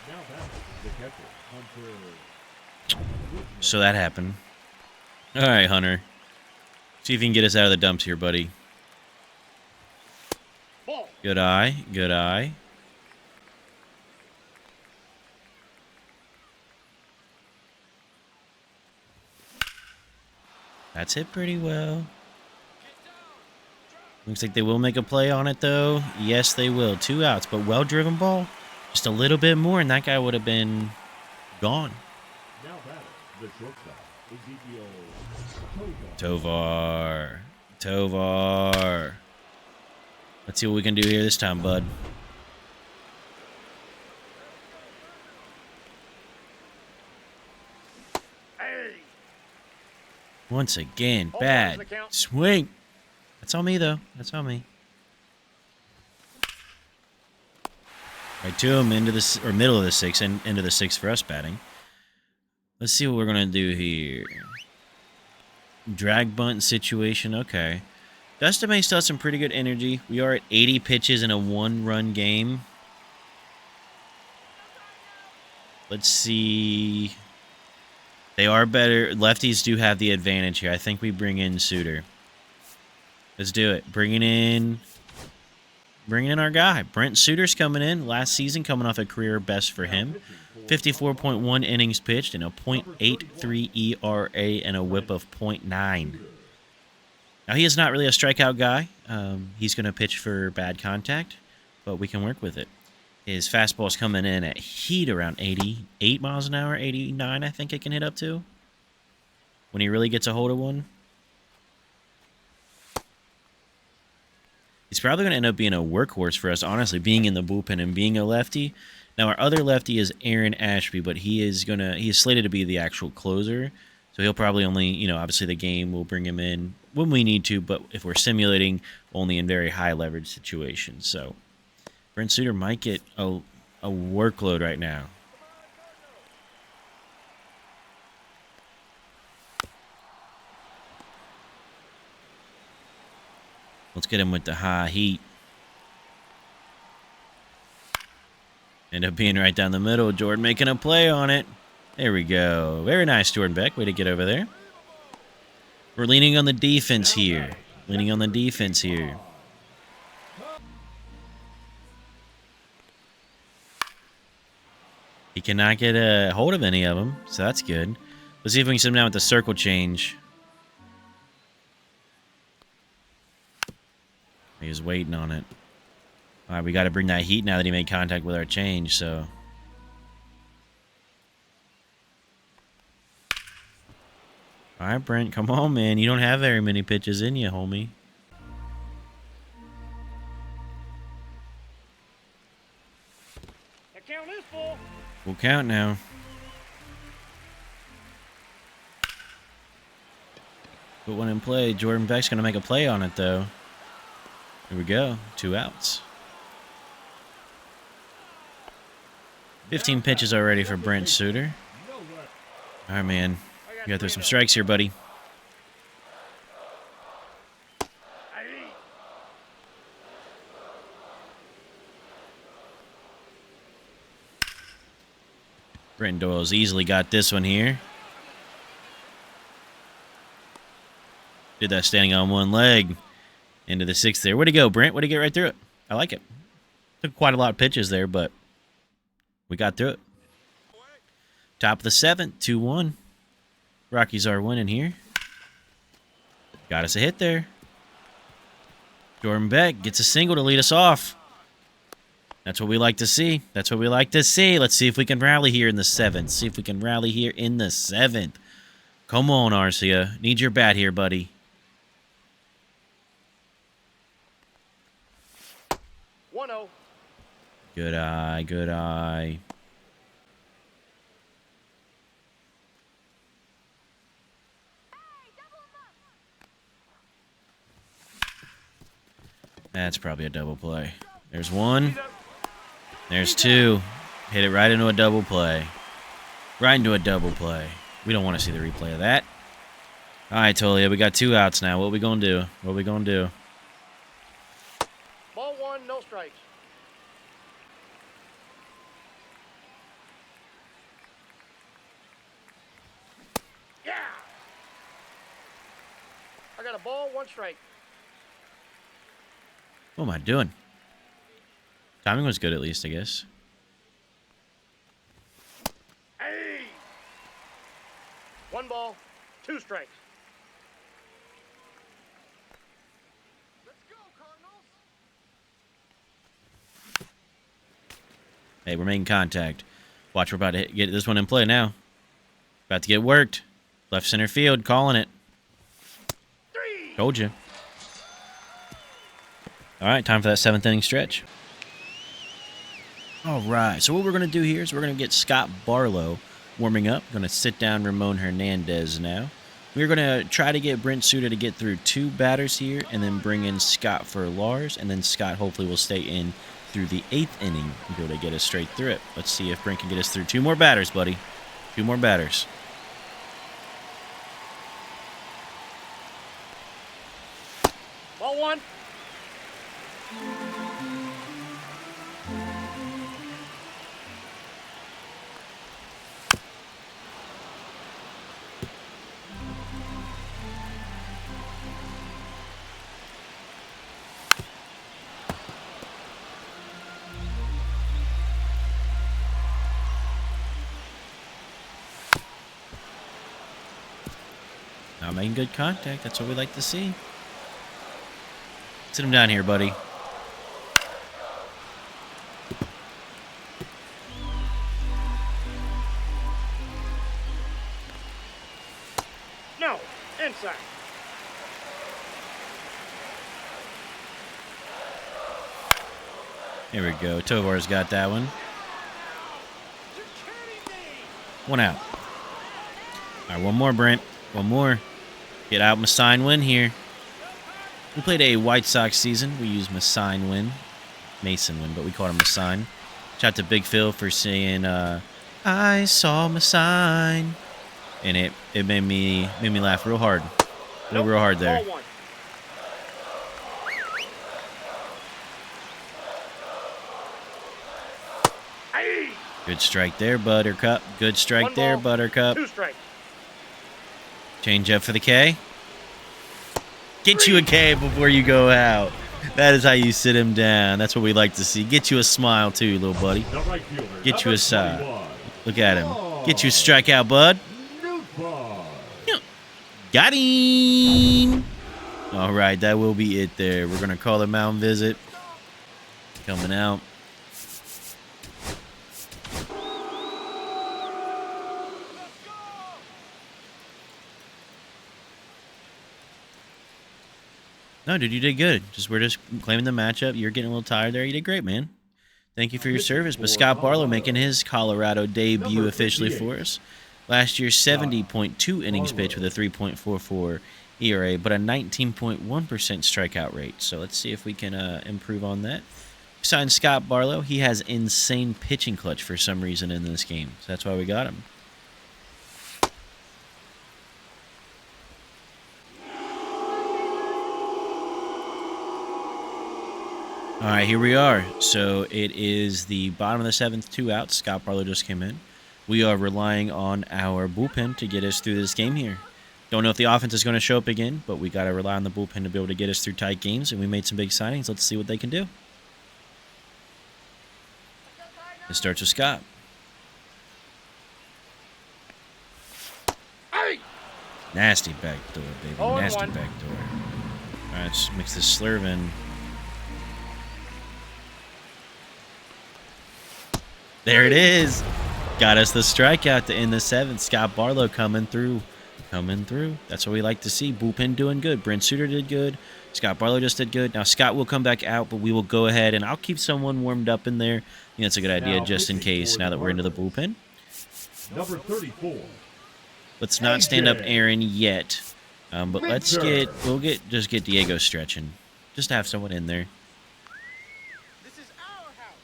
Now back the catcher, Hunter. So that happened. All right, Hunter. See if you can get us out of the dumps here, buddy. Ball. Good eye. Good eye. That's hit pretty well. Looks like they will make a play on it, though. Yes, they will. 2 outs, but well-driven ball. Just a little bit more, and that guy would have been gone. Now back the shortstop, Ezekiel Tovar. Tovar. Let's see what we can do here this time, bud. Aye. Once again, Hold on to bad the count. swing. That's on me, though. That's on me. Right to him, into the or middle of the sixth, and into the sixth for us batting. Let's see what we're gonna do here. Drag bunt situation. Okay. Dustin May still has some pretty good energy. We are at 80 pitches in a 1-run game. Let's see. They are better. Lefties do have the advantage here. I think we bring in Suter. Let's do it. Bringing in our guy. Brent Suter's coming in. Last season, coming off a career best for him. 54.1 innings pitched and a .83 ERA and a whip of .9. Now, he is not really a strikeout guy. He's going to pitch for bad contact, but we can work with it. His fastball's coming in at heat around 88 miles an hour, 89 I think it can hit up to when he really gets a hold of one. He's probably going to end up being a workhorse for us, honestly, being in the bullpen and being a lefty. Now, our other lefty is Aaron Ashby, but he is slated to be the actual closer. So he'll probably only, obviously the game will bring him in when we need to, but if we're simulating, only in very high leverage situations. So Brent Suter might get a workload right now. Let's get him with the high heat. End up being right down the middle. Jordan making a play on it. There we go. Very nice, Jordan Beck. Way to get over there. We're leaning on the defense here. He cannot get a hold of any of them, so that's good. Let's see if we can sit him down with the circle change. He was waiting on it. All right, we got to bring that heat now that he made contact with our change, so... All right, Brent, come on, man. You don't have very many pitches in you, homie. The count is full. We'll count now. Put one in play. Jordan Beck's going to make a play on it, though. Here we go. 2 outs. 15 pitches already for Brent Suter. All right, man. You got to throw some strikes here, buddy. Brenton Doyle's easily got this one here. Did that standing on one leg. Into the sixth there. Where'd he go, Brent? Where'd he get right through it? I like it. Took quite a lot of pitches there, but we got through it. Top of the seventh, 2-1. Rockies are winning here. Got us a hit there. Jordan Beck gets a single to lead us off. That's what we like to see. Let's see if we can rally here in the seventh. Come on, Arcia. Need your bat here, buddy. Good eye. That's probably a double play. There's one. There's two. Hit it right into a double play. We don't want to see the replay of that. All right, Tolia, we got 2 outs now. What we gonna do? Ball 1, no strikes. Yeah! I got a ball, 1 strike. What am I doing? Timing was good at least, I guess. Hey! 1 ball, 2 strikes. Let's go, Cardinals! Hey, we're making contact. Watch, we're about to get this one in play now. About to get worked. Left center field, calling it. 3! Told you. All right, time for that 7th inning stretch. All right, so what we're going to do here is we're going to get Scott Barlow warming up. Going to sit down Ramon Hernandez now. We're going to try to get Brent Suter to get through 2 batters here and then bring in Scott for Lars. And then Scott hopefully will stay in through the 8th inning and be able to get us straight through it. Let's see if Brent can get us through 2 more batters, buddy. 2 more batters. Ball 1. Not making good contact. That's what we like to see. Sit him down here, buddy. No. Inside. Here we go. Tovar's got that one. 1 out. All right, one more, Brent. One more. Get out Masine win here. We played a White Sox season. We used Masine win. Mason win, but we called him Masine. Shout out to Big Phil for saying, I saw Masine. And it made me laugh real hard. Real hard there. Ball 1. Aye. Good strike there, Buttercup. Good strike 1 there, ball, Buttercup. 2 strikes. Change up for the K. Get you a K before you go out. That is how you sit him down. That's what we like to see. Get you a smile too, little buddy. The right fielder, Get you number a side. 21, Look at him. Get you a strikeout, bud. Newbar. Got him. All right, that will be it there. We're going to call the mound visit. Coming out. No, dude, you did good. We're just claiming the matchup. You're getting a little tired there. You did great, man. Thank you for your service. But Scott Barlow making his Colorado debut officially for us. Last year, 70.2 innings pitched with a 3.44 ERA, but a 19.1% strikeout rate. So let's see if we can improve on that. We signed Scott Barlow. He has insane pitching clutch for some reason in this game. So that's why we got him. All right, here we are. So it is the bottom of the 7th, 2 outs. Scott Barlow just came in. We are relying on our bullpen to get us through this game here. Don't know if the offense is going to show up again, but we got to rely on the bullpen to be able to get us through tight games, and we made some big signings. Let's see what they can do. It starts with Scott. Aye. Nasty back door, baby. 0-1. Nasty back door. All right, let's mix this slurve in. There it is. Got us the strikeout to end the 7th. Scott Barlow coming through. Coming through. That's what we like to see. Bullpen doing good. Brent Suter did good. Scott Barlow just did good. Now, Scott will come back out, but we will go ahead, and I'll keep someone warmed up in there. I think that's a good idea just in case now that we're into the bullpen. Number 34. Let's not stand up Aaron yet. But we'll just get Diego stretching. Just to have someone in there. This is our house.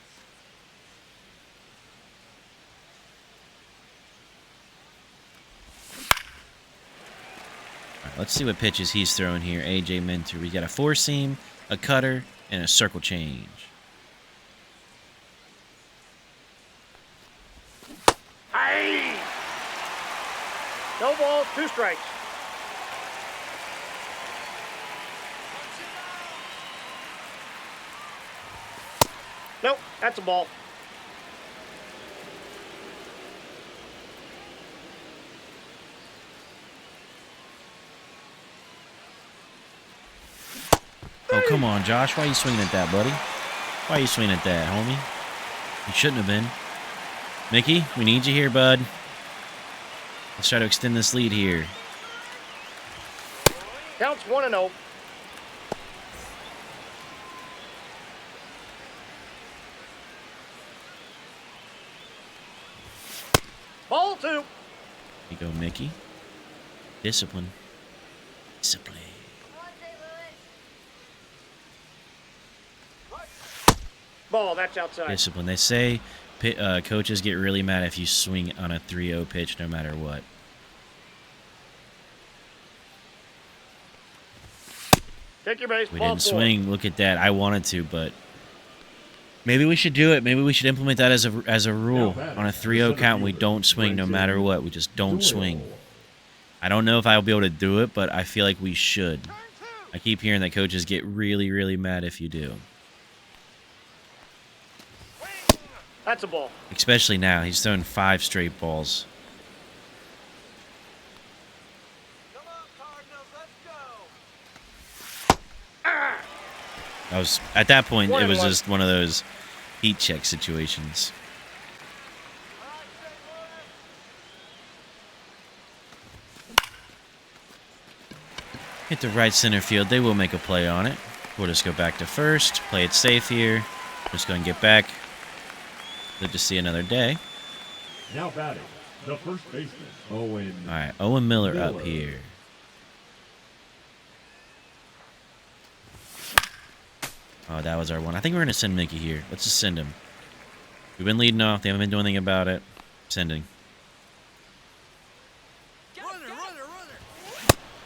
All right, let's see what pitches he's throwing here. AJ Minter. We got a 4-seam, a cutter, and a circle change. Aye. No balls, 2 strikes. Nope, that's a ball. Oh, come on, Josh. Why are you swinging at that, buddy? Why are you swinging at that, homie? You shouldn't have been. Mickey, we need you here, bud. Let's try to extend this lead here. Counts 1-0. Ball 2. Here you go, Mickey. Discipline. Discipline. Ball, that's outside. Discipline. They say coaches get really mad if you swing on a 3-0 pitch no matter what. Take your base. We Ball didn't 4. swing. Look at that. I wanted to, but maybe we should do it. Maybe we should implement that as a rule. On a 3-0 count, we don't swing no matter what. We just don't swing. I don't know if I'll be able to do it, but I feel like we should. I keep hearing that coaches get really, really mad if you do. That's a ball. Especially now. He's thrown 5 straight balls. Come on, Cardinals, let's go. I was at that point. It was 1-1. just one of those heat check situations. Hit the right center field. They will make a play on it. We'll just go back to first. Play it safe here. Just go and get back. Good to see another day. Now batting, the first baseman, Owen. All right, Owen Miller up here. Oh, that was our one. I think we're going to send Mickey here. Let's just send him. We've been leading off. They haven't been doing anything about it. Sending.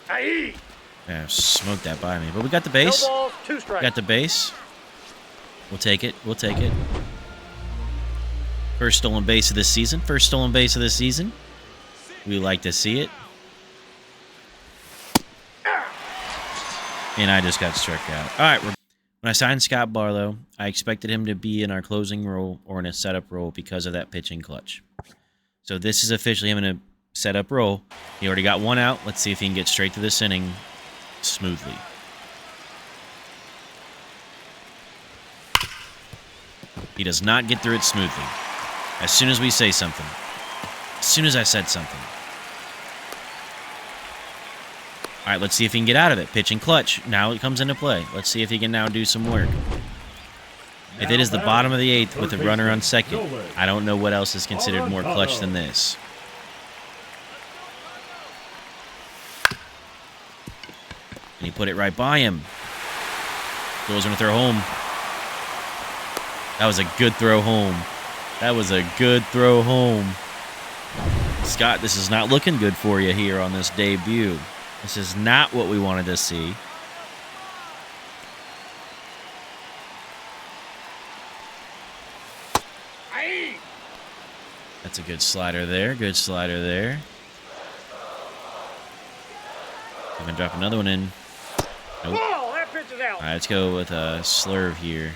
Aye. Yeah, smoked that by me. But we got the base. No balls, 2 strikes. Got the base. We'll take it. We'll take it. First stolen base of this season. First stolen base of this season. We like to see it. And I just got struck out. All right. When I signed Scott Barlow, I expected him to be in our closing role or in a setup role because of that pitching clutch. So this is officially him in a setup role. He already got one out. Let's see if he can get straight to this inning smoothly. He does not get through it smoothly. As soon as we say something. As soon as I said something. All right, let's see if he can get out of it. Pitching clutch. Now it comes into play. Let's see if he can now do some work. If it is the bottom of the 8th with a runner on second, I don't know what else is considered more clutch than this. And he put it right by him. Goes going to throw home. That was a good throw home. That was a good throw home. Scott, this is not looking good for you here on this debut. This is not what we wanted to see. Aye. That's a good slider there. Good slider there. I'm going to drop another one in. Nope. Ball, that pitch is out. All right, let's go with a slurve here.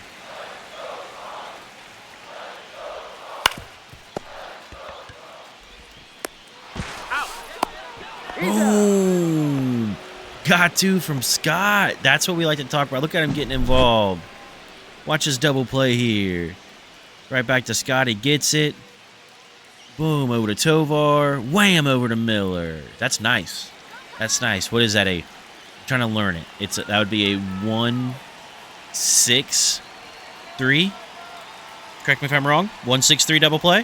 Boom! Got to from Scott. That's what we like to talk about. Look at him getting involved. Watch his double play here. Right back to Scott. He gets it. Boom, over to Tovar. Wham, over to Miller. That's nice. That's nice. What is that? I'm trying to learn it. That would be a 1-6-3. Correct me if I'm wrong. 1-6-3 double play.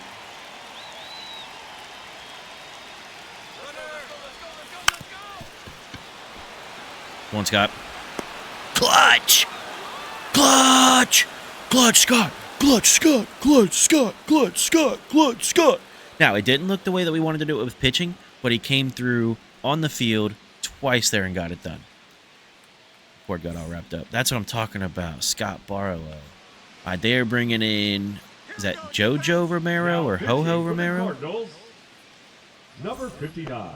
One, Scott. Clutch! Clutch! Clutch, Scott! Clutch, Scott! Clutch, Scott! Clutch, Scott! Clutch, Scott! Now, it didn't look the way that we wanted to do it with pitching, but he came through on the field twice there and got it done. Before it got all wrapped up. That's what I'm talking about. Scott Barlow. They are bringing in, is that JoJo Romero or Ho-Ho Romero? Cardinals, number 59,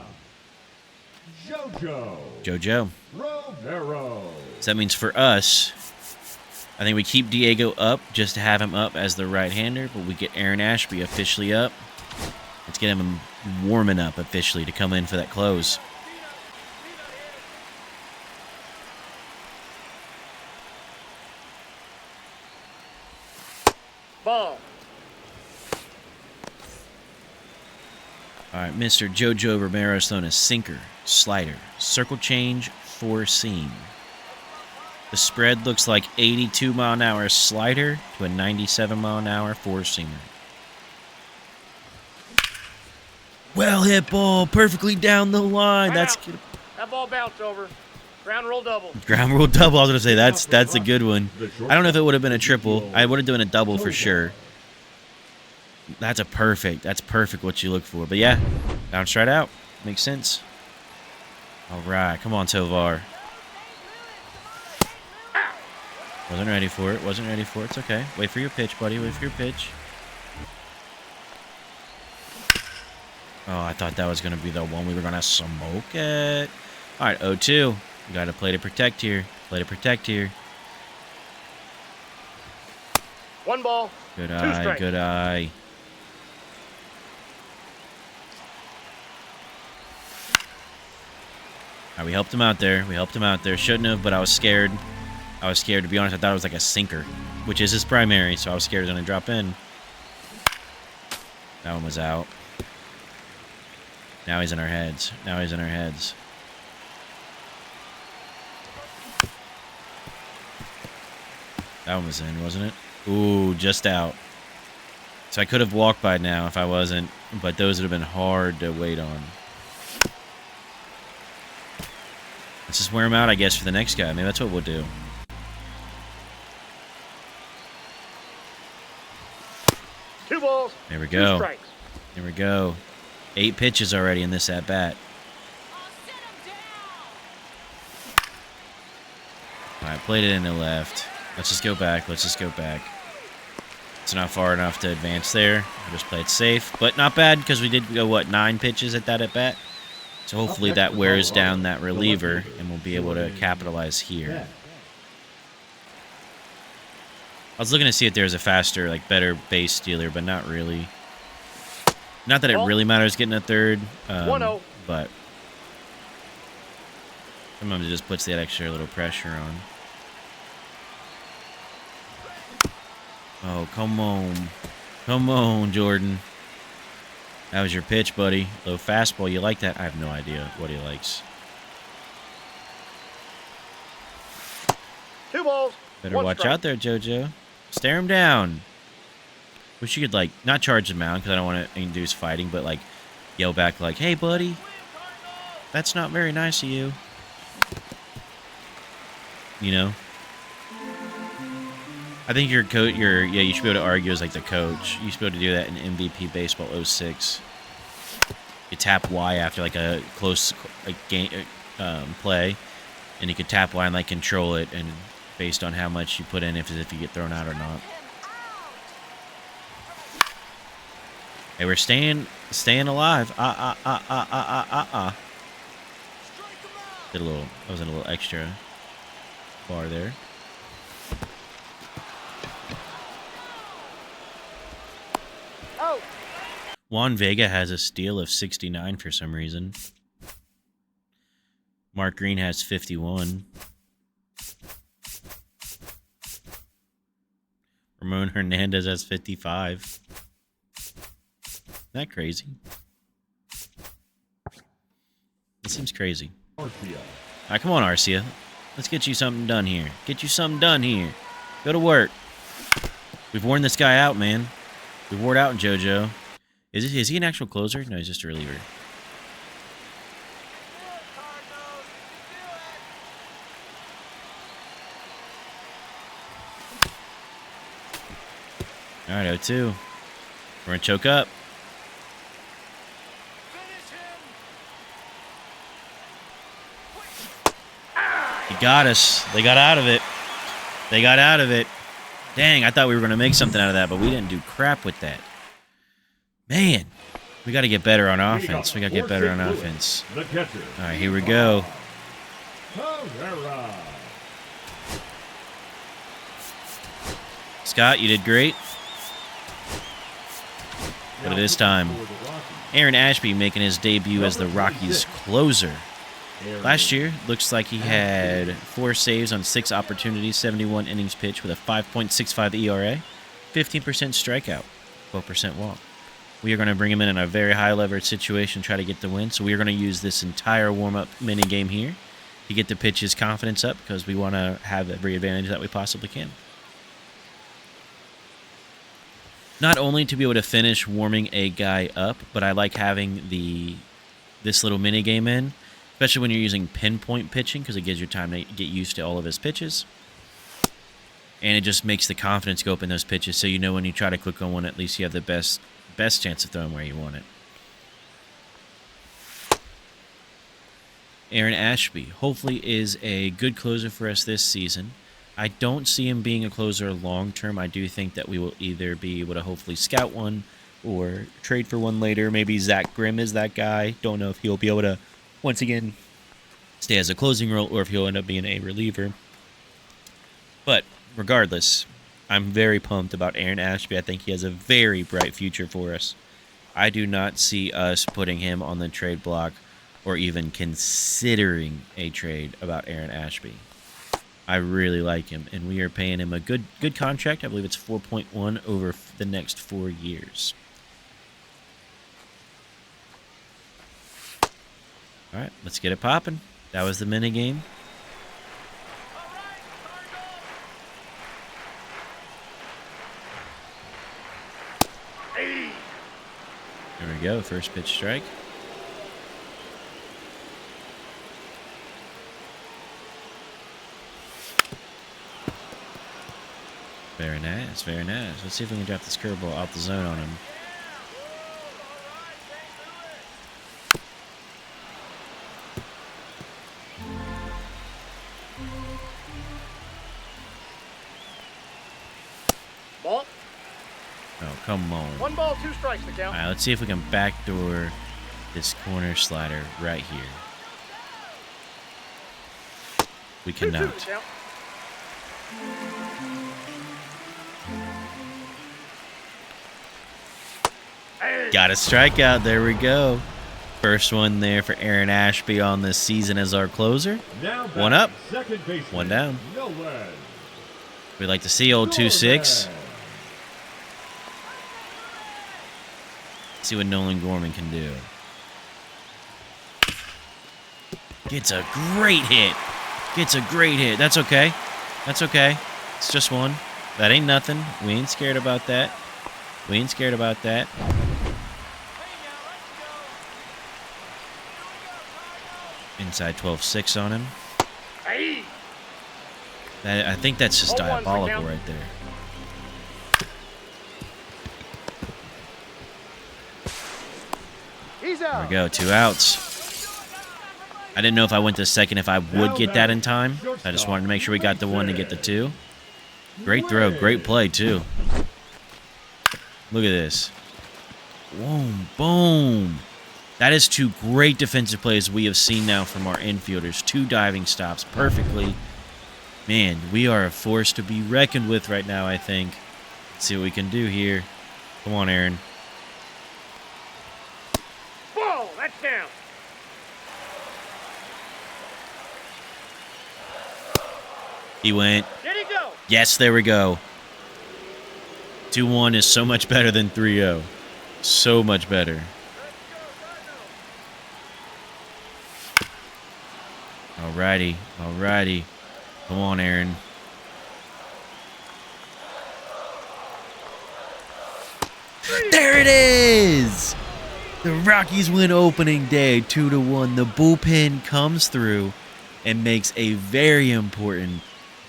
JoJo. Romero. So that means for us, I think we keep Diego up just to have him up as the right-hander, but we get Aaron Ashby officially up. Let's get him warming up officially to come in for that close. Ball. All right, Mr. JoJo Romero's thrown a sinker, slider, circle change, 4-seam. The spread looks like 82-mile-an-hour slider to a 97-mile-an-hour 4-seamer. Well hit ball, perfectly down the line. That's Out. That ball bounced over. Ground rule double. ground rule double. I was gonna say that's a good one. I don't know if it would have been a triple. I would have done a double for sure. That's perfect. That's perfect what you look for. But yeah, bounced right out. Makes sense. All right, come on, Tovar. Wasn't ready for it. Wasn't ready for it. It's okay. Wait for your pitch, buddy. Wait for your pitch. Oh, I thought that was going to be the one we were going to smoke it. All right, 0-2. You got to play to protect here. Play to protect here. One ball. Good Two eye. strikes. Good eye. All right, we helped him out there. We helped him out there. Shouldn't have, but I was scared. I was scared. To be honest, I thought it was like a sinker, which is his primary, so I was scared it was going to drop in. That one was out. Now he's in our heads. Now he's in our heads. That one was in, wasn't it? Ooh, just out. So I could have walked by now if I wasn't, but those would have been hard to wait on. Let's just wear him out, I guess, for the next guy. Maybe that's what we'll do. Two balls. There we Two go. strikes. There we go. 8 pitches already in this at-bat. All right, played it into left. Let's just go back. Let's just go back. It's not far enough to advance there. I just played safe, but not bad because we did go, what, 9 pitches at that at-bat? So hopefully that wears down that reliever, and we'll be able to capitalize here. I was looking to see if there's a faster, like, better base stealer, but not really. Not that it really matters getting a third, 1-0. but sometimes it just puts that extra little pressure on. Oh, come on. Come on, Jordan. That was your pitch, buddy. Low fastball. You like that? I have no idea what he likes. Two balls. Better one watch strike. out there, JoJo. Stare him down. Wish you could, like, not charge him out because I don't want to induce fighting, but, like, yell back, like, hey, buddy, that's not very nice of you. You know? I think your coach, yeah, you should be able to argue as, like, the coach. You should be able to do that in MVP Baseball 06. You tap Y after, like, a close, like, game, play, and you could tap Y and, like, control it, and based on how much you put in, if you get thrown out or not. Hey, we're staying alive. Did a little. I was in a little extra bar there. Oh. Juan Vega has a steal of 69 for some reason. Mark Green has 51. Ramon Hernandez has 55. Isn't that crazy? It seems crazy. All right, come on, Arcia. Let's get you something done here. Get you something done here. Go to work. We've worn this guy out, man. We've worn out in JoJo. Is he an actual closer? No, he's just a reliever. All right, 0-2. We're going to choke up. He got us. They got out of it. They got out of it. Dang, I thought we were going to make something out of that, but we didn't do crap with that. Man, we got to get better on offense. We got to get better on offense. All right, here we go. Scott, you did great. But it is time. Aaron Ashby making his debut as the Rockies closer. Last year, looks like he had 4 saves on 6 opportunities, 71 innings pitched with a 5.65 ERA, 15% strikeout, 12% walk. We are going to bring him in a very high leverage situation, try to get the win. So we are going to use this entire warm-up mini game here to get the pitch his confidence up because we want to have every advantage that we possibly can. not only to be able to finish warming a guy up, but I like having this little mini game in, especially when you're using pinpoint pitching, because it gives you time to get used to all of his pitches. And it just makes the confidence go up in those pitches, so you know when you try to click on one, at least you have the best chance of throwing where you want it. Aaron Ashby hopefully is a good closer for us this season. I don't see him being a closer long term. I do think that we will either be able to hopefully scout one or trade for one later. Maybe Zach Grimm is that guy. Don't know if he'll be able to, once again, stay as a closing role or if he'll end up being a reliever. But regardless, I'm very pumped about Aaron Ashby. I think he has a very bright future for us. I do not see us putting him on the trade block or even considering a trade about Aaron Ashby. I really like him, and we are paying him a good contract. I believe it's 4.1 over the next 4 years. All right, let's get it popping. That was the mini game. There we go, first pitch strike. Very nice, very nice. Let's see if we can drop this curveball out the zone on him. Ball. Oh, come on. 1 ball, 2 strikes to count. All right, let's see if we can backdoor this corner slider right here. We 2-2 cannot. to count. Hey. Got a strikeout. There we go. First one there for Aaron Ashby on this season as our closer. Now One up, second baseman, one down. Nolan. We like to see old 2-6. See what Nolan Gorman can do. Gets a great hit. Gets a great hit. That's okay. That's okay. It's just one. That ain't nothing. We ain't scared about that. We ain't scared about that. Inside 12-6 on him. Hey. I think that's just 0-1 for diabolical count. right there. He's There out. we go. 2 outs. I didn't know if I went to second if I would get that in time. I just wanted to make sure we got the 1 to get the 2. Great throw. Great play, too. Look at this. Boom. Boom. That is 2 great defensive plays we have seen now from our infielders. 2 diving stops perfectly. Man, we are a force to be reckoned with right now, I think. Let's see what we can do here. Come on, Aaron. Ball. That's down. He went. Did he go? Yes, there we go. 2-1 is so much better than 3-0. So much better. Alrighty. Alrighty. Come on, Aaron. There it is! The Rockies win opening day 2-1. The bullpen comes through and makes a very important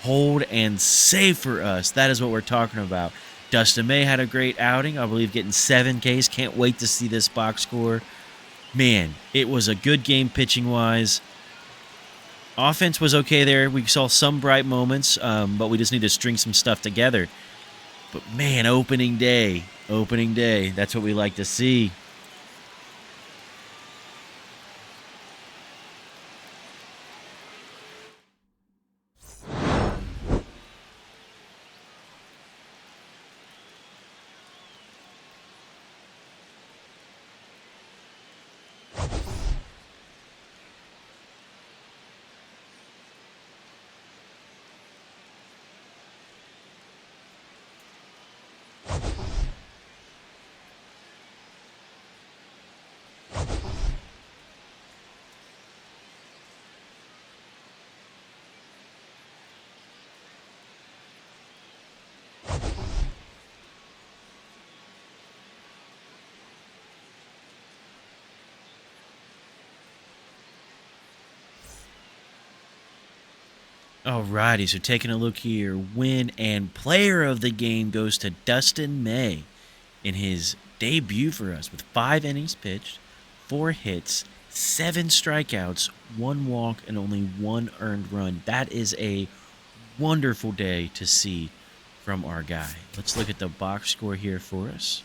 hold and save for us. That is what we're talking about. Dustin May had a great outing. I believe getting 7 Ks. Can't wait to see this box score. Man, it was a good game pitching-wise. Offense was okay there. We saw some bright moments, but we just need to string some stuff together. But, man, opening day. Opening day. That's what we like to see. Alrighty, so taking a look here, win and player of the game goes to Dustin May in his debut for us with 5 innings pitched, 4 hits, 7 strikeouts, 1 walk, and only 1 earned run. That is a wonderful day to see from our guy. Let's look at the box score here for us.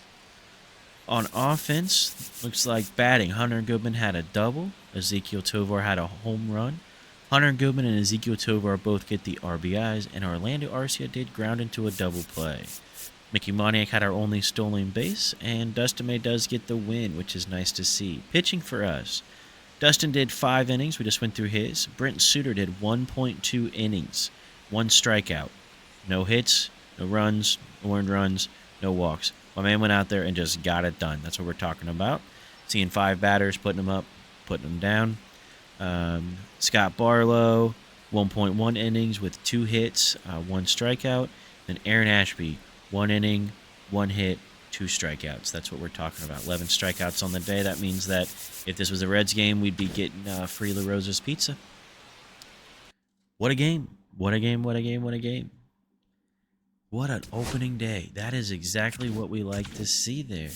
On offense, looks like batting, Hunter Goodman had a double, Ezekiel Tovar had a home run. Hunter Goodman and Ezekiel Tovar both get the RBIs, and Orlando Arcia did ground into a double play. Mickey Moniak had our only stolen base, and Dustin May does get the win, which is nice to see. Pitching for us, Dustin did 5 innings. We just went through his. Brent Suter did 1.2 innings, 1 strikeout. No hits, no runs, no earned runs, no walks. My man went out there and just got it done. That's what we're talking about. Seeing 5 batters, putting them up, putting them down. Scott Barlow, 1.1 innings with 2 hits, 1 strikeout. Then Aaron Ashby, 1 inning, 1 hit, 2 strikeouts. That's what we're talking about. 11 strikeouts on the day. That means that if this was a Reds game, we'd be getting free La Rosa's pizza. What a game. What a game, what a game, what a game. What an opening day. That is exactly what we like to see there.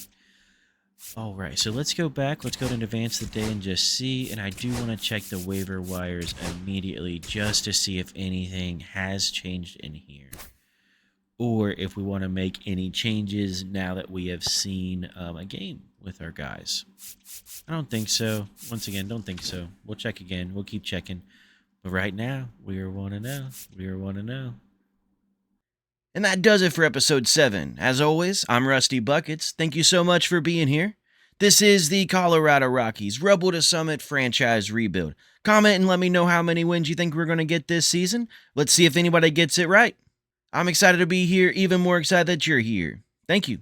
All right, so let's go back. Let's go to advance the day and just see. And I do want to check the waiver wires immediately just to see if anything has changed in here, or if we want to make any changes now that we have seen a game with our guys. I don't think so. Once again, don't think so. We'll check again. We'll keep checking. But right now, we are 1-0. We are 1-0. And that does it for episode 7. As always, I'm Rusty Buckets. Thank you so much for being here. This is the Colorado Rockies Rubble to Summit franchise rebuild. Comment and let me know how many wins you think we're going to get this season. Let's see if anybody gets it right. I'm excited to be here, even more excited that you're here. Thank you.